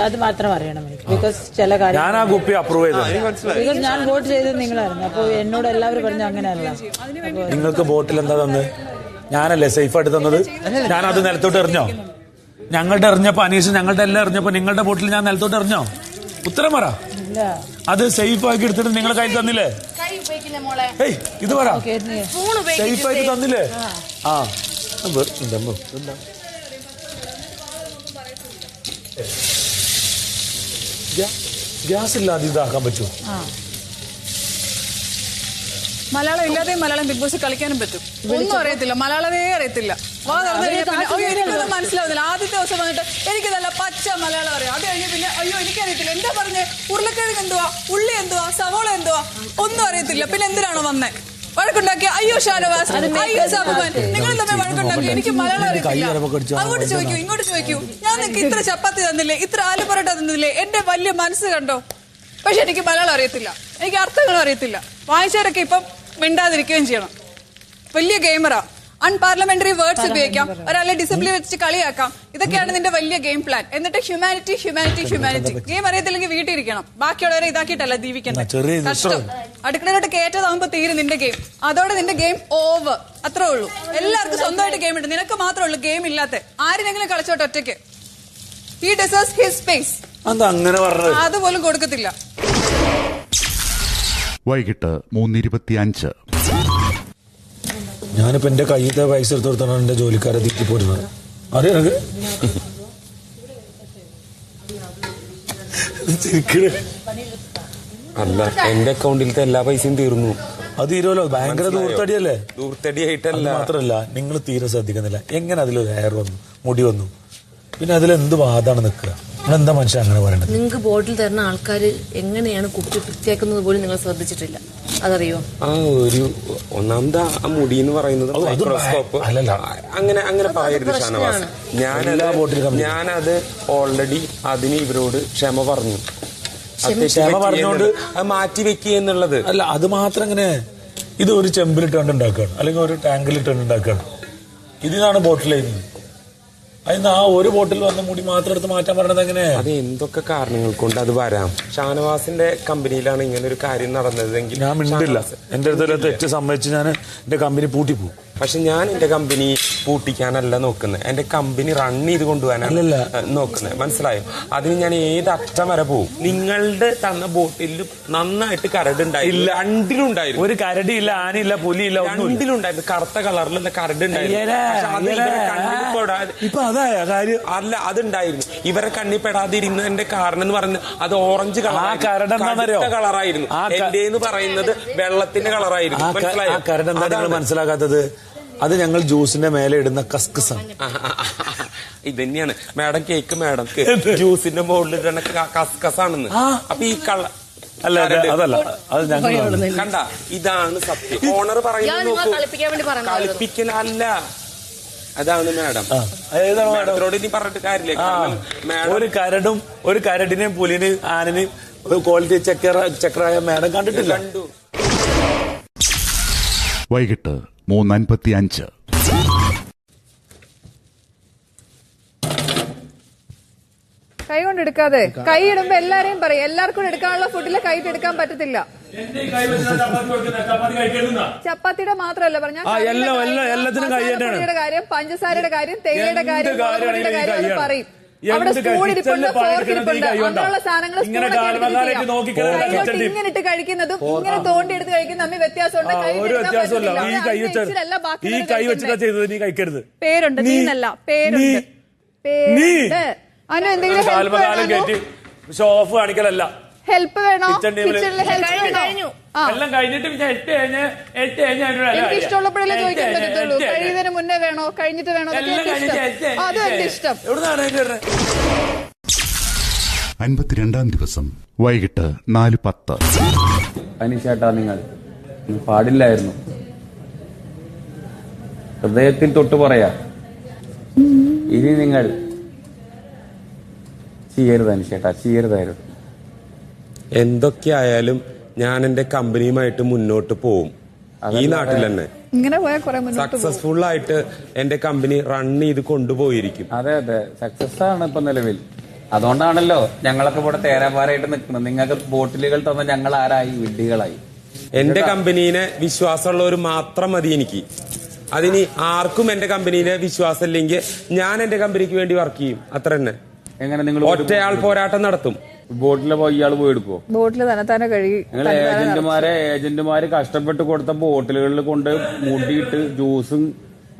അത് മാത്രം അറിയണം എനിക്ക്. ബിക്കോസ് ചില കാര്യം ഞാൻ ആ കുപ്പി അപ്രൂവ് ചെയ്തു. ബിക്കോസ് ഞാൻ വോട്ട് ചെയ്തത് നിങ്ങളായിരുന്നു. അപ്പോൾ എന്നോട് എല്ലാവരും പറഞ്ഞു അങ്ങനെയല്ല. നിങ്ങൾക്ക് ബോട്ടിൽ എന്താ തന്നത്? ഞാനല്ലേ സേഫ് ആയിട്ട് തന്നത്? ഞാനത് നിലത്തോട്ട് എറിഞ്ഞോ? ഞങ്ങളുടെ എറിഞ്ഞപ്പോ അനീഷ് ഞങ്ങളുടെ എല്ലാം എറിഞ്ഞപ്പോ നിങ്ങളുടെ ബോട്ടിൽ ഞാൻ നിലത്തോട്ട് എറിഞ്ഞോ? ഉത്തരം പറ. അത് സേഫ് ആക്കി എടുത്തിട്ട് നിങ്ങളുടെ കയ്യിൽ തന്നില്ലേ? ഇത് പറ. സേഫ് ആയിട്ട് തന്നില്ലേ? ആ ഗ്യാസ് ഇല്ലാതെ ഇതാക്കാൻ പറ്റുമോ? മലയാളം ഇല്ലാതെയും മലയാളം ബിഗ് ബോസ് കളിക്കാനും പറ്റും. ഒന്നും അറിയത്തില്ല, മലയാളമേ അറിയത്തില്ല. എനിക്കൊന്നും മനസ്സിലാവുന്നില്ല. ആദ്യത്തെ ദിവസം വന്നിട്ട് എനിക്ക് നല്ല പച്ച മലയാളം അറിയാം. അത് കഴിഞ്ഞ് പിന്നെ അയ്യോ എനിക്കറിയത്തില്ല. എന്താ പറഞ്ഞേ? ഉരുളക്കിഴങ്ങ് എന്തുവാ, ഉള്ളി എന്തുവാ, സവോള എന്തുവാ, ഒന്നും അറിയത്തില്ല. പിന്നെ എന്തിനാണോ വന്നേ? വഴക്കുണ്ടാക്കിയ അയ്യോ ഷാനവാസ്, അയ്യോ സാബുമാൻ, നിങ്ങൾ തമ്മിൽ വഴക്കുണ്ടാക്കി. എനിക്ക് മലയാളം അറിയത്തില്ല. അങ്ങോട്ട് ചോദിക്കൂ, ഇങ്ങോട്ട് ചോദിക്കൂ. ഞാൻ നിങ്ങൾക്ക് ഇത്ര ചപ്പാത്തി തന്നില്ലേ, ഇത്ര ആലു പൊറോട്ട തന്നില്ലേ? എന്റെ വലിയ മനസ്സ് കണ്ടോ? പക്ഷെ എനിക്ക് മലയാളം അറിയത്തില്ല, എനിക്ക് അർത്ഥങ്ങളും അറിയത്തില്ല. വായിച്ചവരൊക്കെ ഇപ്പം മിണ്ടാതിരിക്കുകയും ചെയ്യണം. വലിയ ഗെയിമറാ. അൺപാർലമെന്ററി വേർഡ്സ് ഉപയോഗിക്കാം, ഒരാളെ ഡിസിപ്ലിൻ വെച്ച് കളിയാക്കാം. ഇതൊക്കെയാണ് നിന്റെ വലിയ ഗെയിം പ്ലാൻ. എന്നിട്ട് ഹ്യൂമാനിറ്റി ഹ്യൂമാനിറ്റി ഹ്യൂമാനിറ്റി. ഗെയിം അറിയത്തില്ലെങ്കിൽ വീട്ടിലിരിക്കണം. ബാക്കിയുള്ളവരെ ഇതാക്കിയിട്ടല്ല ജീവിക്കുന്നത്. കഷ്ടം. അടുക്കളയിലോട്ട് കയറ്റതാകുമ്പോ തീരും നിന്റെ ഗെയിം. അതോടെ നിന്റെ ഗെയിം ഓവർ. അത്രേ ഉള്ളൂ. എല്ലാവർക്കും സ്വന്തമായിട്ട് ഗെയിം ഉണ്ട്. നിനക്ക് മാത്രമേ ഉള്ളൂ ഗെയിം ഇല്ലാത്ത. ആരെങ്കിലും കളിച്ചോട്ടെ ഒറ്റയ്ക്ക്. He deserves his space. അതുപോലും കൊടുക്കത്തില്ല. വൈകിട്ട് 3:25. ഞാനിപ്പോ എന്റെ കയ്യിലത്തെ പൈസ എടുത്തോർത്താണ് എന്റെ ജോലിക്കാരെ തീറ്റിപ്പോരുന്നത്. അറിയാം. അല്ല, എന്റെ അക്കൗണ്ടിലത്തെ എല്ലാ പൈസയും തീർന്നു. അത് തീരുമല്ലോ. ഭയങ്കര ദൂർത്തടിയല്ലേ? ദൂർത്തടിയായിട്ടല്ല. മാത്രല്ല, നിങ്ങൾ തീരെ ശ്രദ്ധിക്കുന്നില്ല. എങ്ങനെ അതിലൊരു ഹെയർ വന്നു, മുടി വന്നു, പിന്നെ അതിലെന്ത് വാദാണ് നിൽക്കുക? എന്താ മനുഷ്യൻ അങ്ങനെ പറയണത്? നിങ്ങൾക്ക് ബോട്ടിൽ തരുന്ന ആൾക്കാർ എങ്ങനെയാണ് കുപ്പി വൃത്തിയാക്കുന്നത് പോലും നിങ്ങൾ ശ്രദ്ധിച്ചിട്ടില്ല. അതറിയോ? ആ ഒരു ഒന്നാമത് ആ മുടി എന്ന് പറയുന്നത് അങ്ങനെ അങ്ങനെ പറയരുത് ഷാനവാസ്. ഞാനത് ഓൾറെഡി അതിന് ഇവരോട് ക്ഷമ പറഞ്ഞു. ക്ഷമ പറഞ്ഞോണ്ട് അത് മാറ്റി വെക്കുക എന്നുള്ളത് അല്ല. അത് മാത്രം എങ്ങനെ? ഇത് ഒരു ചെമ്പിലിട്ടാണ്ട് ഉണ്ടാക്കുകയാണ്, അല്ലെങ്കിൽ ഒരു ടാങ്കിലിട്ടാണ്ട് ഉണ്ടാക്കുകയാണ്. ഇതിനാണ് ബോട്ടിലായിരുന്നു. അതിന് ആ ഒരു ബോട്ടിൽ വന്ന മുടി മാത്രം എടുത്ത് മാറ്റാൻ പറഞ്ഞത് എങ്ങനെ? അത് എന്തൊക്കെ കാരണങ്ങൾ കൊണ്ട് അത് വരാം. ഷാനവാസിന്റെ കമ്പനിയിലാണ് ഇങ്ങനെ ഒരു കാര്യം നടന്നതെങ്കിൽ ഞാൻ മിണ്ടില്ല. എന്റെ അടുത്ത് തെറ്റ് സമ്മതിച്ച് ഞാൻ എന്റെ കമ്പനി പൂട്ടിപ്പോകും. പക്ഷെ ഞാൻ എന്റെ കമ്പനി പൂട്ടിക്കാനല്ല നോക്കുന്നത്, എന്റെ കമ്പനി റൺ ചെയ്ത് കൊണ്ടുപോകാനല്ല നോക്കുന്നത്. മനസ്സിലായോ? അതിന് ഞാൻ ഏത് അറ്റം വരെ പോകും. നിങ്ങളുടെ തന്ന ബോട്ടിലും നന്നായിട്ട് കരടുണ്ടായില്ല, രണ്ടിലുണ്ടായിരുന്നു. ഒരു കരടിയില്ല, ആനയില്ല, പുലിയില്ല, രണ്ടിലുണ്ടായിരുന്നു. കറുത്ത കളറിലുള്ള കരടുണ്ടായിരുന്നു. അല്ല, അതുണ്ടായിരുന്നു. ഇവരെ കണ്ണിപ്പെടാതിരുന്നതിന്റെ കാരണം എന്ന് പറയുന്നത് അത് ഓറഞ്ച് കളറായിരുന്നു. എന്റെ പറയുന്നത് വെള്ളത്തിന്റെ കളറായിരുന്നു. മനസ്സിലായോ? കരടെന്താ മനസ്സിലാക്കാത്തത്? അത് ഞങ്ങൾ ജ്യൂസിന്റെ മേലെ ഇടുന്ന കസ്കസാണ്. ഇത് തന്നെയാണ് മാഡം കേക്ക്, മാഡം ജ്യൂസിന്റെ മുകളിൽ ഇടുന്ന കസ്കസാണെന്ന്. അപ്പൊ ഈ അല്ല, അതല്ല, അത് ഞങ്ങൾ കണ്ട, ഇതാണ് സത്യം. ഓണർ പറയുന്നത് കളിപ്പിക്കലല്ല, അതാണ് മാഡം. മാഡത്തിനോട് ഇനി പറഞ്ഞിട്ട് കാര്യമില്ല. ഒരു കരടിനെയും പുലിനെയും ആനനെയും ക്വാളിറ്റി ചെക്കറായ മാഡം കണ്ടിട്ടില്ല. വൈകിട്ട് 3:55. കൈ കൊണ്ട് എടുക്കാതെ, കൈ ഇടുമ്പോ എല്ലാരെയും പറയും, എല്ലാവർക്കും എടുക്കാനുള്ള ഫുഡില് കൈ എടുക്കാൻ പറ്റത്തില്ല. ചപ്പാത്തിയുടെ മാത്രമല്ല പറഞ്ഞ കാര്യം, പഞ്ചസാരയുടെ കാര്യം, തേയിലയുടെ കാര്യം, കാര്യം പറയും. അവിടെ സ്പൂൺ ഇരിപ്പുണ്ട്, ഫോർക്ക് ഇരിപ്പുണ്ട്, അങ്ങനെയുള്ള സാധനങ്ങൾ ഇങ്ങനെ ഇട്ട് കഴിക്കുന്നതും ഇങ്ങനെ തോണ്ടി എടുത്ത് കഴിക്കുന്ന തമ്മിൽ വ്യത്യാസമുണ്ട്. പേരുണ്ട്, നീന്നല്ല, പേരുണ്ട്. അതിന് എന്തെങ്കിലും ഷോഫ് കാണിക്കലല്ല. ഹെൽപ്പ് വേണോ? എല്ലാം കഴിഞ്ഞിട്ട് എനിക്ക് ഇഷ്ടമുള്ളപ്പോഴല്ലേ ചോദിക്കാൻ പറ്റത്തുള്ളൂ. കഴിയുന്നതിന് മുന്നേ വേണോ, കഴിഞ്ഞിട്ട് വേണോ? അതും എന്റെ ഇഷ്ടം. 52-ാം ദിവസം വൈകിട്ട് 4:10. അനീഷേട്ടാ, നിങ്ങൾ പാടില്ലായിരുന്നു. ഹൃദയത്തിൽ തൊട്ട് പറയാ, ഇനി നിങ്ങൾ ചെയ്യരുത് അനീഷേട്ടാ, ചെയ്യരുതായിരുന്നു. എന്തൊക്കെയായാലും ഞാൻ എന്റെ കമ്പനിയുമായിട്ട് മുന്നോട്ട് പോവും. ഈ നാട്ടിൽ തന്നെ ഇങ്ങനെ പോയാൽ കുറെ സക്സസ്ഫുൾ ആയിട്ട് എന്റെ കമ്പനി റൺ ചെയ്ത് കൊണ്ടുപോയിരിക്കും. അതെ, സക്സസ് ആണ് ഇപ്പൊ നിലവിൽ. അതുകൊണ്ടാണല്ലോ ഞങ്ങളൊക്കെ ഇവിടെ തേരാപാരായിട്ട് നിൽക്കുന്നത്. നിങ്ങൾക്ക് ബോട്ടിലുകൾ തന്ന ഞങ്ങൾ ആരായി? വിഡ്ഢികളായി. എന്റെ കമ്പനീനെ വിശ്വാസമുള്ളവർ മാത്രം മതി എനിക്ക്. അതിന് ആർക്കും എന്റെ കമ്പനീനെ വിശ്വാസം ഇല്ലെങ്കിൽ ഞാൻ എന്റെ കമ്പനിക്ക് വേണ്ടി വർക്ക് ചെയ്യും. അത്ര തന്നെ. എങ്ങനെ നിങ്ങൾ ഒറ്റയാൾ പോരാട്ടം നടത്തും? ബോട്ടിലെ പോയി ഇയാൾ പോയി എടുക്കുവോ? ബോട്ടിൽ തന്നെ കഴുകി. നിങ്ങൾ ഏജന്റുമാര് കഷ്ടപ്പെട്ട് കൊടുത്ത ബോട്ടിലുകളിൽ കൊണ്ട് മൂടിയിട്ട് ജ്യൂസും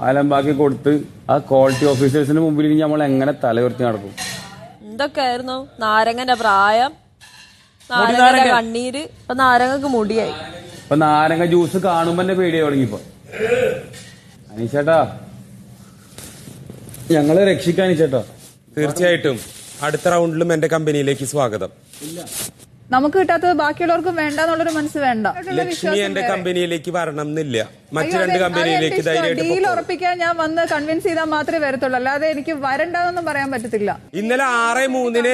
അലമ്പാക്കി കൊടുത്ത് ആ ക്വാളിറ്റി ഓഫീസേഴ്സിന് മുമ്പിൽ നമ്മൾ എങ്ങനെ തലയുയർത്തി നടക്കും? എന്തൊക്കെയായിരുന്നു നാരങ്ങന്റെ പ്രായം, നാരങ്ങന്റെ കണ്ണീര്. ഇപ്പൊ നാരങ്ങക്ക് മുടിയായി. ഇപ്പൊ നാരങ്ങ ജ്യൂസ് കാണുമ്പോ തന്നെ പേടിയായി തുടങ്ങിപ്പോ. അനീഷേട്ടാ, ഞങ്ങളെ രക്ഷിക്കാൻ അനീഷേട്ടാ. തീർച്ചയായിട്ടും അടുത്ത റൗണ്ടിലും എന്റെ കമ്പനിയിലേക്ക് സ്വാഗതം. നമുക്ക് കിട്ടാത്തത് ബാക്കിയുള്ളവർക്കും വേണ്ടെന്നുള്ളൊരു മനസ്സ് വേണ്ട. ലക്ഷ്മി എന്റെ കമ്പനിയിലേക്ക് വരണം എന്നില്ല, മറ്റു രണ്ട് കമ്പനിയിലേക്ക് ധൈര്യമായിട്ട് ഡീൽ ഉറപ്പിക്കാൻ ഞാൻ വന്ന് കൺവിൻസ് ചെയ്താൽ മാത്രമേ വരത്തുള്ളൂ, അല്ലാതെ എനിക്ക് വരണ്ടെന്നൊന്നും പറയാൻ പറ്റത്തില്ല. ഇന്നലെ 6-3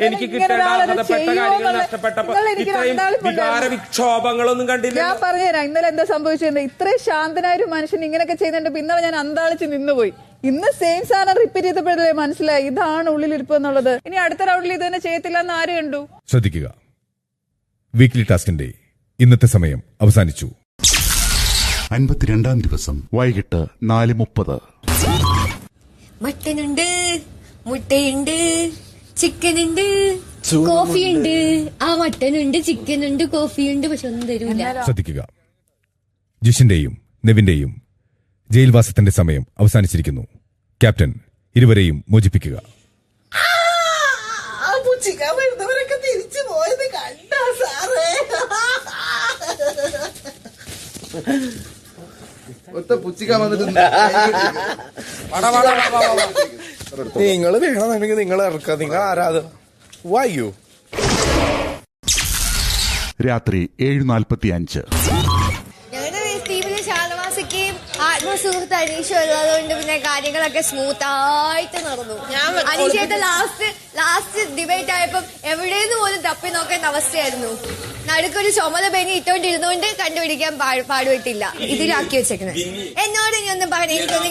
എനിക്ക് കിട്ടേണ്ട അർഹതപ്പെട്ട കാര്യങ്ങൾ നഷ്ടപ്പെട്ടപ്പോ ഇത്രയും വികാര വിക്ഷോഭങ്ങളൊന്നും കണ്ടില്ല. ഞാൻ പറഞ്ഞുതരാം ഇന്നലെ എന്താ സംഭവിച്ചത്. ഇത്രയും ശാന്തനായ ഒരു മനുഷ്യൻ ഇങ്ങനെയൊക്കെ ചെയ്യുന്നുണ്ട്. ഇന്നലെ ഞാൻ അന്താളിച്ച് നിന്നുപോയി. ഇന്ന് സെയിം സാധനം റിപ്പീറ്റ് ചെയ്തപ്പോഴല്ലേ മനസ്സിലായി ഇതാണ് ഉള്ളിലിരിപ്പ് എന്നുള്ളത്. ഇനി അടുത്ത റൗണ്ടിൽ ഇത് തന്നെ ചെയ്യത്തില്ല എന്ന് ആര് കണ്ടു? ശ്രദ്ധിക്കുക, വീക്ക്ലി ടാസ്കിന്റെ ഇന്നത്തെ സമയം അവസാനിച്ചു. 52-ാം ദിവസം വൈകിട്ട് 4:30. മട്ടനുണ്ട്, മുട്ടയുണ്ട്, ചിക്കനുണ്ട്, കോഫിയുണ്ട്. ആ മട്ടനുണ്ട്, ചിക്കനുണ്ട്, കോഫിയുണ്ട്, പക്ഷെ ഒന്നും തരൂല. ശ്രദ്ധിക്കുക, ജിഷിന്റെയും നെവിന്റെയും ജയിൽവാസത്തിന്റെ സമയം അവസാനിച്ചിരിക്കുന്നു. ക്യാപ്റ്റൻ ഇരുവരെയും മോചിപ്പിക്കുക. വരുന്നവരൊക്കെ തിരിച്ചു പോയത് കണ്ടാ സാറേ? നിങ്ങൾ വേണമെന്നുണ്ടെങ്കിൽ നിങ്ങൾ ഇറക്കുക. നിങ്ങൾ ആരാധന വായു. രാത്രി 7:45. ആത്മസുഹൃത്ത് അനീഷ് വരുന്നതുകൊണ്ട് പിന്നെ കാര്യങ്ങളൊക്കെ സ്മൂത്ത് ആയിട്ട് നടന്നു. അനീഷയുടെ ലാസ്റ്റ് ഡിബേറ്റ് ആയപ്പം എവിടെയെന്ന് പോലും തപ്പി നോക്കേണ്ട അവസ്ഥയായിരുന്നു. നടുക്കൊരു ചുമല പനി ഇട്ടോണ്ടിരുന്നോണ്ട് കണ്ടുപിടിക്കാൻ പാടുപെട്ടില്ല. ഇതിലാക്കി വെച്ചേക്കണേ. എന്നോട് ഇനി ഒന്നും പറയാൻ എനിക്കൊന്നും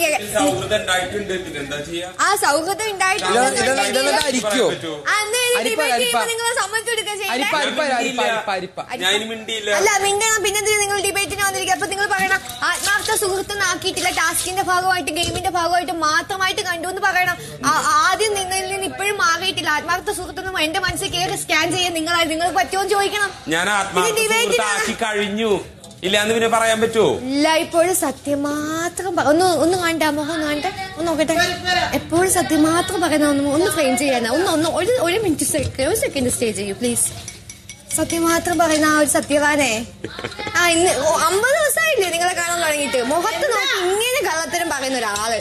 ആ സൗഹൃദം ഉണ്ടായിട്ടില്ല. നിങ്ങൾ സമ്മതിച്ചെടുക്കുക മിണ്ടിയില്ല. അല്ല പിന്നെന്തിനാ നിങ്ങൾ ഡിബേറ്റിന് വന്നിരിക്കുക? അപ്പൊ നിങ്ങൾ പറയണം ആത്മാർത്ഥ സുഹൃത്തുന്നാക്കിയിട്ടില്ല, ടാസ്കിന്റെ ഭാഗമായിട്ട് ഗെയിമിന്റെ ഭാഗമായിട്ട് മാത്രമായിട്ട് കണ്ടു എന്ന് പറയണം. ആദ്യം നിങ്ങളിൽ നിന്ന് ഇപ്പോഴും മാറിയിട്ടില്ല. ആത്മാർത്ഥ സുഹൃത്തൊന്നും എന്റെ മനസ്സിൽ കയറി സ്കാൻ ചെയ്യാൻ നിങ്ങൾക്ക് പറ്റുമോ ചോദിക്കണം. ഞാൻ ആത്മാർത്ഥ കഴിഞ്ഞു ഇല്ലാന്ന് പിന്നെ പറയാൻ പറ്റുമോ? ഇല്ല, ഇപ്പോഴും സത്യം മാത്രം ഒന്ന് കാണട്ടെ, മുഖം ഒന്ന് കാണട്ടെ, ഒന്ന് നോക്കട്ടെ. എപ്പോഴും സത്യം മാത്രം പറയുന്ന ഒന്ന് ഫ്രെയിം ചെയ്യാനാ. ഒരു മിനിറ്റ് ഒരു സെക്കൻഡ് സ്റ്റേ ചെയ്യൂ പ്ലീസ്. സത്യം മാത്രം പറയുന്ന ആ ഒരു സത്യവാനേ, ഇന്ന് 50 ദിവസമായില്ലേ നിങ്ങളെ കാണാൻ തുടങ്ങിയിട്ട്? മുഖത്ത് നോക്കി ഇങ്ങനെ കള്ളത്തരം പറയുന്ന ഒരാള്.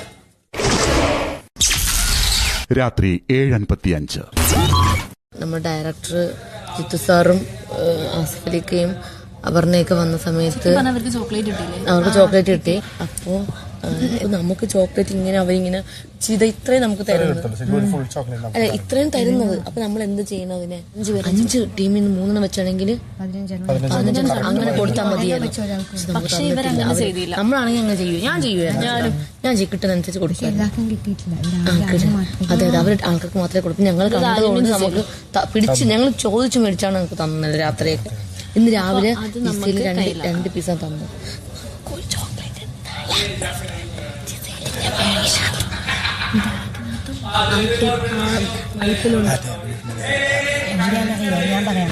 രാത്രി 7:55. നമ്മുടെ ഡയറക്ടർ ജിത്തു സാറും ആസിഫ് അലിക്കയും അപർണയൊക്കെ വന്ന സമയത്ത് അവർക്ക് ചോക്ലേറ്റ് കിട്ടി. അപ്പോ നമുക്ക് ചോക്ലേറ്റ് ഇങ്ങനെ അവരിങ്ങനെ ഇത്രയും നമുക്ക് തരുന്നത്, അല്ല ഇത്രയും തരുന്നത്. അപ്പൊ നമ്മൾ എന്ത് ചെയ്യണം? അതിനെ 5 ടീമിൽ നിന്ന് 3 വെച്ചാണെങ്കിൽ 15 അങ്ങനെ കൊടുത്താൽ മതിയായിരുന്നു. നമ്മളാണെങ്കിൽ അങ്ങനെ ചെയ്യൂ. ഞാൻ കിട്ടുന്നതനുസരിച്ച് കൊടുക്കും. അതെ, അവരുടെ ആൾക്കാർക്ക് മാത്രമേ കൊടുക്കും. ഞങ്ങൾ കണ്ടതുകൊണ്ട് നമുക്ക് പിടിച്ച് ഞങ്ങൾ ചോദിച്ചു മേടിച്ചാണ് നമുക്ക് തന്നത് രാത്രിയൊക്കെ. ഇന്ന് രാവിലെ രണ്ട് പീസ തന്നു. ഞാൻ പറയാം,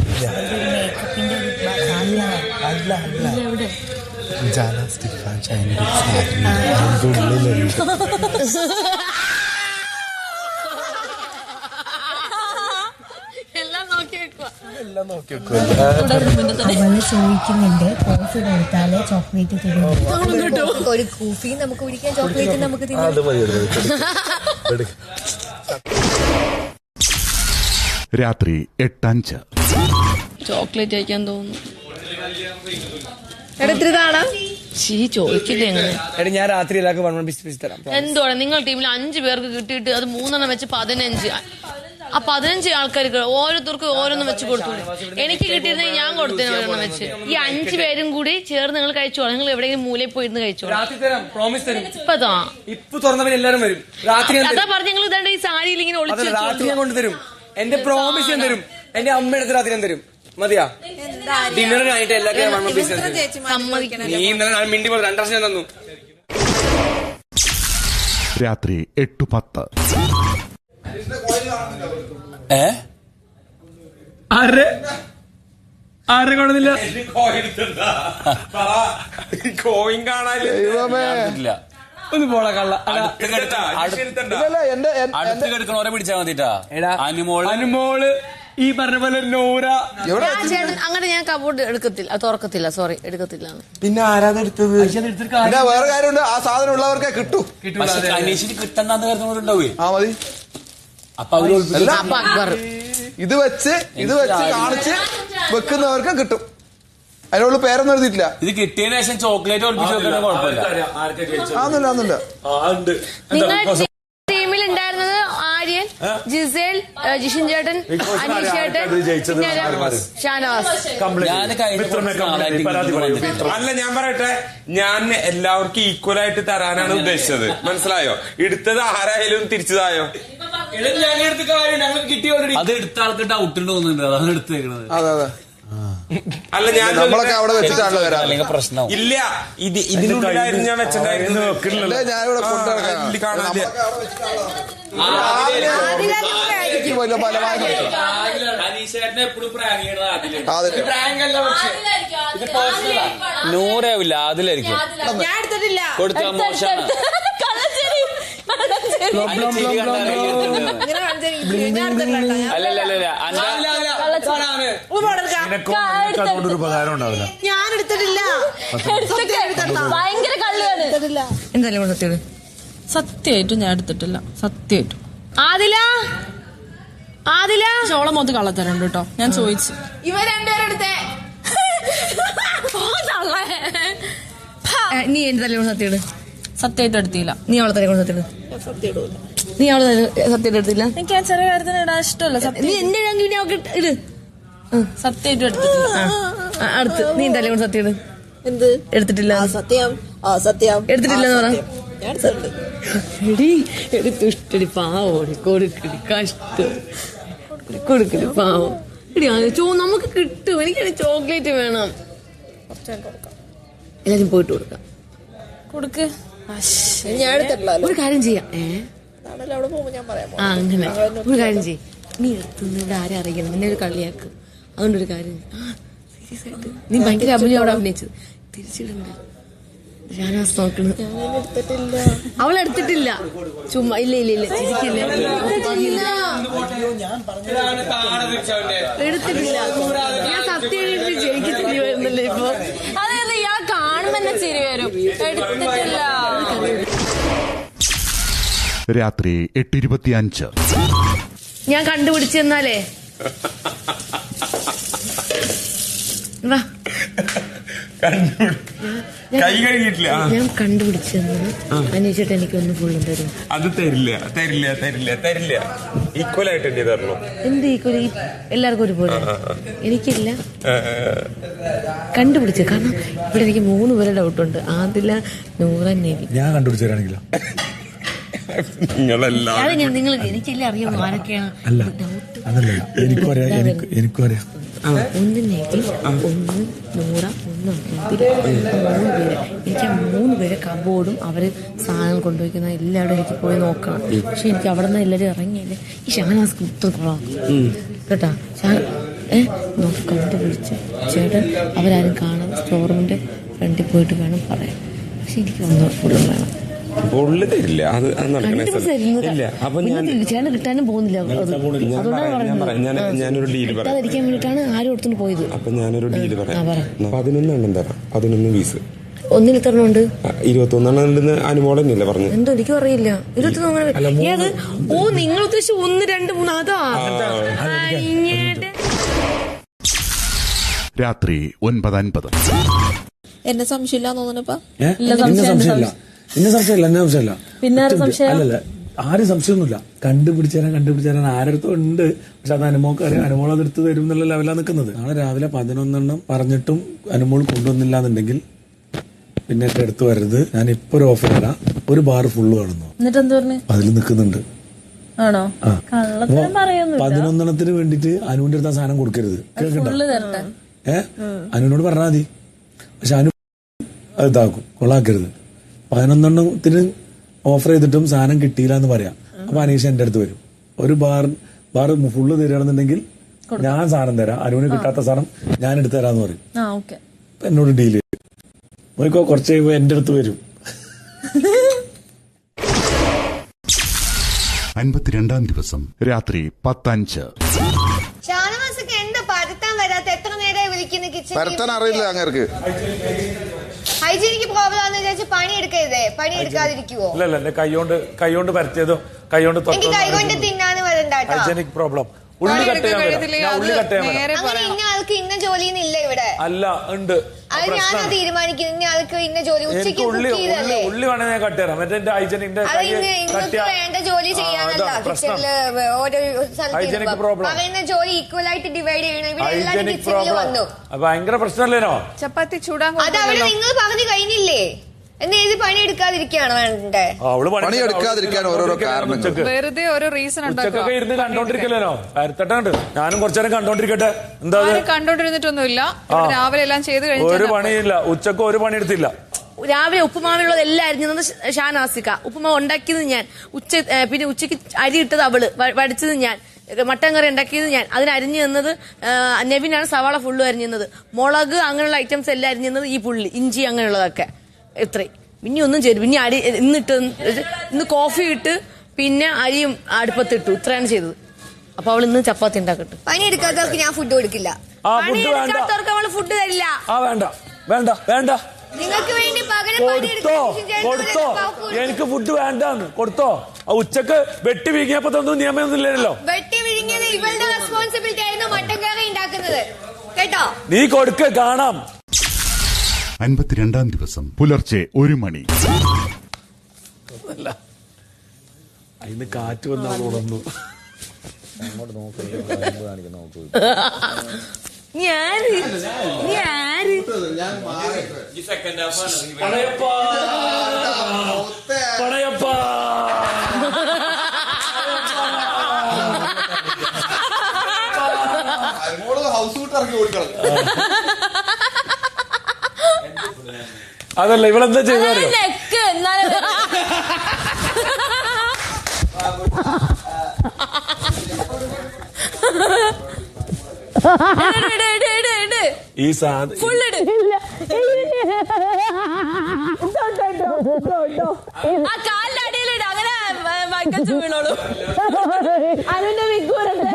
അവള് ചോദിക്കുന്നുണ്ട് കോഫി കൊടുത്താലേ ചോക്ലേറ്റ് തരും. ഒരു കോഫി നമുക്ക് കുടിക്കാൻ, ചോക്ലേറ്റ് നമുക്ക് രാത്രി 8:05. ചോക്ലേറ്റ് കഴിക്കാൻ തോന്നുന്നു. ചോദിക്കില്ലേ എങ്ങനെ? ഞാൻ രാത്രി എല്ലാവർക്കും 1 പീസ് തരാം. എന്തുവാണ് നിങ്ങൾ ടീമിൽ 5 പേർക്ക് കിട്ടിയിട്ട് അത് 3 വെച്ച് 15. ആ 15 ആൾക്കാർക്ക് ഓരോരുത്തർക്കും ഓരോന്നും വെച്ച് കൊടുത്തു. എനിക്ക് കിട്ടിയിരുന്നെങ്കിൽ ഞാൻ കൊടുത്തേനെ ഒരെണ്ണം വെച്ച്. ഈ 5 പേരും കൂടി ചേർന്ന് നിങ്ങൾ കഴിച്ചോളാം. നിങ്ങൾ എവിടെയെങ്കിലും മൂലയിൽ പോയിരുന്ന് കഴിച്ചോളാം. ഇപ്പൊ തുറന്നവൻ എല്ലാരും വരും. രാത്രി അതാ പറഞ്ഞു നിങ്ങൾ ഇതാണ്ട് ഈ സാരിയിൽ ഇങ്ങനെ ഒളിച്ചു രാത്രി ഞാൻ കൊണ്ടുതരും. എന്റെ പ്രോമിസ് ഞാൻ തരും. എന്റെ അമ്മയുടെ രാത്രി ഞാൻ തരും. മതിയാ? ഡിന്നറിനായിട്ട് എല്ലാവർക്കും 1 പീസ് നീ ഇന്നലെ മിണ്ടി 2 വർഷം ഞാൻ തന്നു. രാത്രി 8:10. ആരെ കാണുന്നില്ല? കോയിൻ കാണാനില്ല. ഒന്ന് പോള കള്ള അടുത്ത് കിടക്കണോരെ പിടിച്ചാ മതിട്ടാ. അനുമോള് ഈ പറഞ്ഞ പോലെ നോര. അങ്ങനെ ഞാൻ കബോർഡ് എടുക്കത്തില്ല, തുറക്കത്തില്ല. സോറി, എടുക്കത്തില്ല. പിന്നെ ആരാധന എടുത്തത്? വേറെ കാര്യമുണ്ട്, ആ സാധനം ഉള്ളവർക്കേ കിട്ടൂ. അന്വേഷിച്ച് കിട്ടണ്ടെന്ന് കരുതുന്നവരുണ്ടാവേ. മതി. അപ്പൊ അവര് ഇത് വെച്ച് കാണിച്ച് വെക്കുന്നവർക്ക് കിട്ടും. അതിനുള്ള പേരൊന്നും എഴുതിയിട്ടില്ല. ഇത് കിട്ടിയതിനു ശേഷം ചോക്ലേറ്റ് ഒളിപ്പിച്ച് വെക്കാൻ കുഴപ്പമില്ല. ടീമിൽ ഉണ്ടായിരുന്നത് ആര്യൻ, ജിസേൽ, ജിഷിൻ ചേട്ടൻ, അനീഷ് ചേട്ടൻ, ഷാനവാസ്. അല്ല, ഞാൻ പറയട്ടെ, ഞാൻ എല്ലാവർക്കും ഈക്വൽ ആയിട്ട് തരാനാണ് ഉദ്ദേശിച്ചത്. മനസ്സിലായോ? എടുത്തത് ആരായാലും തിരിച്ചതായോ? അത് എടുത്ത ആൾക്ക് ഡൗട്ട് തോന്നുന്നുണ്ട്. അതാണ് എടുത്തേക്കണത്. അല്ല, ഞാൻ നമ്മളൊക്കെ അവിടെ വെച്ചിട്ടാണല്ലോ വരാം. അല്ലെങ്കിൽ പ്രശ്നം ഇല്ല. ഇതിനുള്ളിലായിരുന്നു ഞാൻ വെച്ചിട്ടുണ്ടായിരുന്നു. കാണാതെ നൂറാവില്ല, അതിലായിരിക്കും കൊടുത്ത മോശമാണ്. ഒരു ഉപകാരം ഉണ്ടാവില്ല. ഞാൻ എടുത്തിട്ടില്ല. ഭയങ്കര കള്ളിയാണ്. എന്തായാലും സത്യം, സത്യമായിട്ടും ഞാൻ എടുത്തിട്ടില്ല. സത്യമായിട്ടും ആദില ചോളം മൊത്തം കള്ളത്തരുണ്ട് കേട്ടോ. ഞാൻ ചോദിച്ചു. ഇവ രണ്ടുപേരെടുത്തേ. നീ എന്റെ തലയോട് സത്യം സത്യമായിട്ട് എടുത്തില്ല. നീ അവളെ തലയോട് സത്യം നീ അവളെ സത്യം എടുത്തില്ല. എനിക്ക് ആ ചെറിയ കാര്യത്തിന് ഇടാൻ ഇഷ്ടമല്ല. നീ എന്റെ ഇട്. സത്യമായിട്ടും എടുത്തിട്ടില്ല. അടുത്ത് നീ തലയോട് സത്യം എന്ത് എടുത്തിട്ടില്ല? സത്യം എടുത്തിട്ടില്ലെന്ന് പറ. എടുത്തുഷ്ടടി പാവോടി കൊടുക്കടി കഷ്ടം. കൊടുക്കില്ല പാവം. നമുക്ക് കിട്ടും. എനിക്കാണ് ചോക്ലേറ്റ് വേണം. എല്ലാരും പോയിട്ട് കൊടുക്കാം. കൊടുക്ക്. ഞാൻ എടുത്തിട്ടില്ല. ഒരു കാര്യം ചെയ്യാം. അവിടെ പോകുമ്പോ ഞാൻ പറയാം. അങ്ങനെ ഒരു കാര്യം ചെയ്യും. നീ എടുത്തുനിന്ന് ഇവിടെ ആരെ അറിയിക്കണം. നിന്നെ ഒരു കളിയാക്ക്. അതുകൊണ്ടൊരു കാര്യം സീരിയസ് ആയിട്ട് നീ ഭയങ്കര അഭിനയം അവിടെ അഭിനയിച്ചത് തിരിച്ചിടണ്ട. ഷാനവാസ് നോക്കണ്. അവളെടുത്തിട്ടില്ല. ചുമ്മാ ഇല്ല ചിരിക്കില്ല. എടുത്തിട്ടില്ല. ഞാൻ സത്യം എനിക്ക് ചിരി വരുന്നല്ലേ ഇപ്പൊ. അതായത് ഇയാൾ കാണുമ്പോ തന്നെ ചിരി വരും. എടുത്തിട്ടില്ല. രാത്രി 8:25. ഞാൻ കണ്ടുപിടിച്ചെന്നാലേ കൈ കഴുകിയിട്ടില്ല. ഞാൻ കണ്ടുപിടിച്ചെന്നത് അന്വേഷിച്ചിട്ട് എനിക്കൊന്ന് ഫുള്ളും തരും. അത് തരില്ല. ഈക്വൽ ആയിട്ട് എന്റെ തരണോ? എന്ത് ഈക്വൽ? എല്ലാവർക്കും ഒരുപോലെ. എനിക്കില്ല. കണ്ടുപിടിച്ച കാരണം ഇവിടെ എനിക്ക് 3 പേരെ ഡൗട്ടുണ്ട്. ആദില, നൂറ, നബി. ഞാൻ കണ്ടുപിടിച്ചാണെങ്കിലോ? നിങ്ങൾ എനിക്കെല്ലാം അറിയാമോ ആരൊക്കെയാണ്? അല്ല അതല്ല, എനിക്കും അറിയാം. ഒന്ന് നബി, ഒന്ന് നൂറ, ഒന്ന് ആദില. 3 പേര്. എനിക്ക് ആ 3 പേരെ കബോർഡും അവര് സാധനം കൊണ്ടുവയ്ക്കുന്ന എല്ലാവരും എനിക്ക് പോയി നോക്കണം. പക്ഷെ എനിക്ക് അവിടെ നിന്ന് എല്ലാവരും ഇറങ്ങിയില്ലേ. ഈ ഷാനവാസ് കുത്തം കേട്ടാ. നോക്കി കണ്ടുപിടിച്ച് ചേട്ടൻ അവരാരും കാണാതെ സ്റ്റോർ റൂമിന്റെ ഫ്രണ്ടിൽ പോയിട്ട് വേണം പറയാൻ. പക്ഷെ എനിക്ക് ഒന്ന് ഫുള്ളും വേണം. തരില്ല. അത് നടക്കണില്ല. അപ്പൊ ചേട്ടൻ കിട്ടാനും പോകുന്നില്ല. ഞാനൊരു ഡീല് പറയാം. വേണ്ടിയിട്ടാണ് ആരും എടുത്തോണ്ട് പോയത്. അപ്പൊ ഞാനൊരു ഡീല് പറയാം. 11 തരാം. 11 പീസ്. ഒന്നിൽ എത്ര ഉണ്ട്? 21 ഉണ്ടെന്ന് അനുമോൾ തന്നെയല്ലേ പറഞ്ഞു? എന്തോ എനിക്കും അറിയില്ല. 21 ഓ നിങ്ങൾ ഉദ്ദേശിച്ച 1, 2, 3 അതാ. രാത്രി 9:50. എന്നെ സംശയമില്ല തോന്നുന്നപ്പ. എന്നെ സംശയമില്ല. പിന്നെ അല്ലല്ല, ആരും സംശയമൊന്നുമില്ല. കണ്ടുപിടിച്ചാൽ ആരടുത്തും ഉണ്ട്. പക്ഷെ അത് അനുമോൾക്ക് അറിയാം. അനുമോൾ അതെടുത്ത് തരും എന്നുള്ള ലെവലാണ് നിൽക്കുന്നത്. നാളെ രാവിലെ 11 പറഞ്ഞിട്ടും അനുമോൾ കൊണ്ടുവന്നില്ല എന്നുണ്ടെങ്കിൽ പിന്നെ എന്റെ അടുത്ത് വരരുത്. ഞാൻ ഇപ്പൊ ഒരു ഓഫർ ഇടാം. ഒരു ബാർ ഫുള്ള് കാണുന്നു. എന്നിട്ട് എന്ത് പറഞ്ഞു? അതിൽ നിൽക്കുന്നുണ്ട്. ആണോ? കള്ളത്തരം പറയുന്നു. 11 വേണ്ടിട്ട് അനുവിന്റെ അടുത്ത് ആ സാധനം കൊടുക്കരുത്. കേൾക്കണ്ട? അനുവിനോട് പറഞ്ഞാൽ മതി. പക്ഷെ അനു അത് ഇതാക്കും, കൊള്ളാക്കരുത്. 11 ഓഫർ ചെയ്തിട്ടും സാധനം കിട്ടിയില്ല എന്ന് പറയാം. അപ്പൊ അനീഷ എന്റെ അടുത്ത് വരും. ഒരു ബാർ ഫുള്ള് തരികയാണെന്നുണ്ടെങ്കിൽ ഞാൻ സാധനം തരാം. അനുവിന് കിട്ടാത്ത സാധനം ഞാൻ എടുത്തു തരാന്ന് പറയും. എന്നോട് ഡീല് നോക്കോ. കുറച്ച് കഴിയുമ്പോ എന്റെ അടുത്ത് വരും. 52-ാം ദിവസം രാത്രി 10:05. ഷാനവാസൊക്കെ എന്താ പരത്താൻ വരാത്ത? എത്ര നേരമായി വിളിക്കുന്നു കിച്ചൺ? പരത്താൻ അറിയില്ല അങ്ങേർക്ക്. ഹൈജീനിക്ക് പ്രോബ്ലം ആണെന്ന് വിചാരിച്ച് പണി എടുക്കരുതേ. പണി എടുക്കാതിരിക്കുവോ? ഇല്ല, കൈകൊണ്ട് പരത്തിയതോ കൈകൊണ്ട് എനിക്ക് കൈകൊണ്ട് തിന്നാന്ന് വരണ്ടാട്ടോ. Hygienic problem. ഉള്ളി കട്ട് ചെയ്യാൻ അങ്ങനെ ഇന്ന ആൾക്ക് ഇന്ന ജോലിന്നില്ല ഇവിടെ. അല്ല, ഉണ്ട്. അത് ഞാനാ തീരുമാനിക്കുന്നത്. ഇന്ന ആൾക്ക് ഇന്ന ജോലി. ഉച്ചയ്ക്ക് കുക്ക് ചെയ്തല്ലേ? ഉള്ളി വേണേ ഞാൻ കട്ട് തരാം. മറ്റേ നിങ്ങൾക്ക് വേണ്ട ജോലി ചെയ്യാനല്ല കിച്ചണില് ഓരോ സ്ഥലത്ത് പറയുന്ന ജോലി ഈക്വൽ ആയിട്ട് ഡിവൈഡ് ചെയ്യണം. ഇവിടെ എല്ലാവരും കിച്ചണിൽ വന്നു. ഭയങ്കര പ്രശ്നമല്ലേനോ? ചപ്പാത്തി ചൂടാൻ അത് അവിടെ നിങ്ങൾ പറഞ്ഞു കഴിഞ്ഞില്ലേ? എന്ന് എഴുതി പണി എടുക്കാതിരിക്കുകയാണ് വേണ്ടേ? പണി എടുക്കാതിരിക്കാൻ ഓരോരോ കാരണം, വെറുതെ ഓരോ റീസൺ ഉച്ചക്കൊക്കെ ഇരുന്ന് കണ്ടോണ്ടിരിക്കല്ലോ. കരുത്തട്ടുണ്ട്. ഞാനും കുറച്ചേരം കണ്ടോണ്ടിരിക്കട്ടെ. എന്താ കണ്ടോണ്ടിരുന്നിട്ടൊന്നുമില്ല. രാവിലെ എല്ലാം ചെയ്ത് കഴിഞ്ഞു. ഒരു പണിയില്ല. ഉച്ചക്ക് ഒരു പണി എടുത്തില്ല. രാവിലെ ഉപ്പുമാവുള്ളത് എല്ലാം അരിഞ്ഞത് ഷാനാസിക്ക. ഉപ്പുമാവ് ഉണ്ടാക്കിയത് ഞാൻ. പിന്നെ ഉച്ചയ്ക്ക് അരി ഇട്ടത് അവള്, വടിച്ചത് ഞാൻ. മട്ടൻ കറി ഉണ്ടാക്കിയത് ഞാൻ. അതിന് അരിഞ്ഞു തന്നത് നെവിനാണ്. സവാള ഫുള്ള് അരിഞ്ഞു തന്നത്. മുളക് അങ്ങനെയുള്ള ഐറ്റംസ് എല്ലാം അരിഞ്ഞു തന്നത് ഈ പുള്ളി. ഇഞ്ചി അങ്ങനെയുള്ളതൊക്കെ ഇത്രയും. പിന്നെ ഒന്നും ചെയ്തു. പിന്നെ അരി ഇന്ന് കോഫി ഇട്ട് പിന്നെ അരിയും അടുപ്പത്തിട്ടു. ഇത്രയാണ് ചെയ്തത്. അപ്പൊ അവൾ ഇന്ന് ചപ്പാത്തി ഉണ്ടാക്കട്ടെ. പണി എടുക്കാത്തവർക്ക് ഞാൻ ഫുഡ് കൊടുക്കില്ല. പണിയെടുക്കാത്തവർക്ക് അവള് ഫുഡ് തരില്ല. വേണ്ട നിങ്ങൾക്ക് വേണ്ടി കൊടുത്തോ. എനിക്ക് ഫുഡ് വേണ്ടാന്ന് കൊടുത്തോ. ഉച്ചക്ക് വെട്ടി വീങ്ങിയപ്പോ ഒന്നും നിയമമൊന്നുമില്ലല്ലോ. വെട്ടി വിഴുങ്ങിയത് ഇവളുടെ റെസ്പോൺസിബിലിറ്റി ആയിരുന്നു. മട്ടൻ കറി ഉണ്ടാക്കുന്നത് കേട്ടോ. നീ കൊടുക്ക, കാണാം. 52-ാം ദിവസം പുലർച്ചെ 1 മണി. അതിന് കാറ്റ് വന്ന് അവളോടൊന്നു. അതല്ല ഇവളെന്താ ചെയ്തറിയോ? നെക്ക് എന്നാലും ഈ സാധനം ആ കാലിന്റെ അടിയിലിട്, അങ്ങനെ വൈക്കച്ച് വീണോളൂ. അതിന്റെ വിക്കൂരുണ്ട്.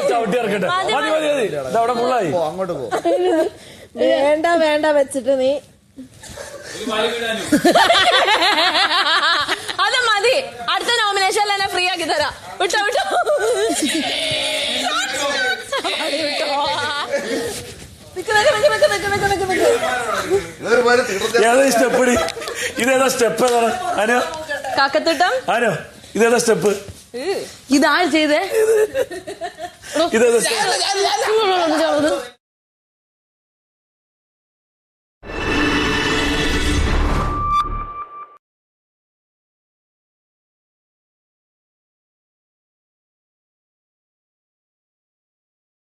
ചവിട്ടി ഇറക്കട്ടെ. മതി മതി മതി, ഇതവിടെ ഫുള്ളായി. അങ്ങോട്ട് പോ. വേണ്ട വേണ്ട വെച്ചിട്ട് നീ അത് മതി. അടുത്ത നോമിനേഷനിൽ എന്നെ ഫ്രീ ആക്കി തരാം. വിട്ടോ വിട്ടോ. ഏതാ സ്റ്റെപ്പ്? ഇതേതാ സ്റ്റെപ്പ്? ഏതാണ് അനു? കാക്കത്തിട്ടം. അനു ഇതേതാ സ്റ്റെപ്പ്? ഇതാര് ചെയ്തേ? ഇതേതാ സ്റ്റെപ്പ്?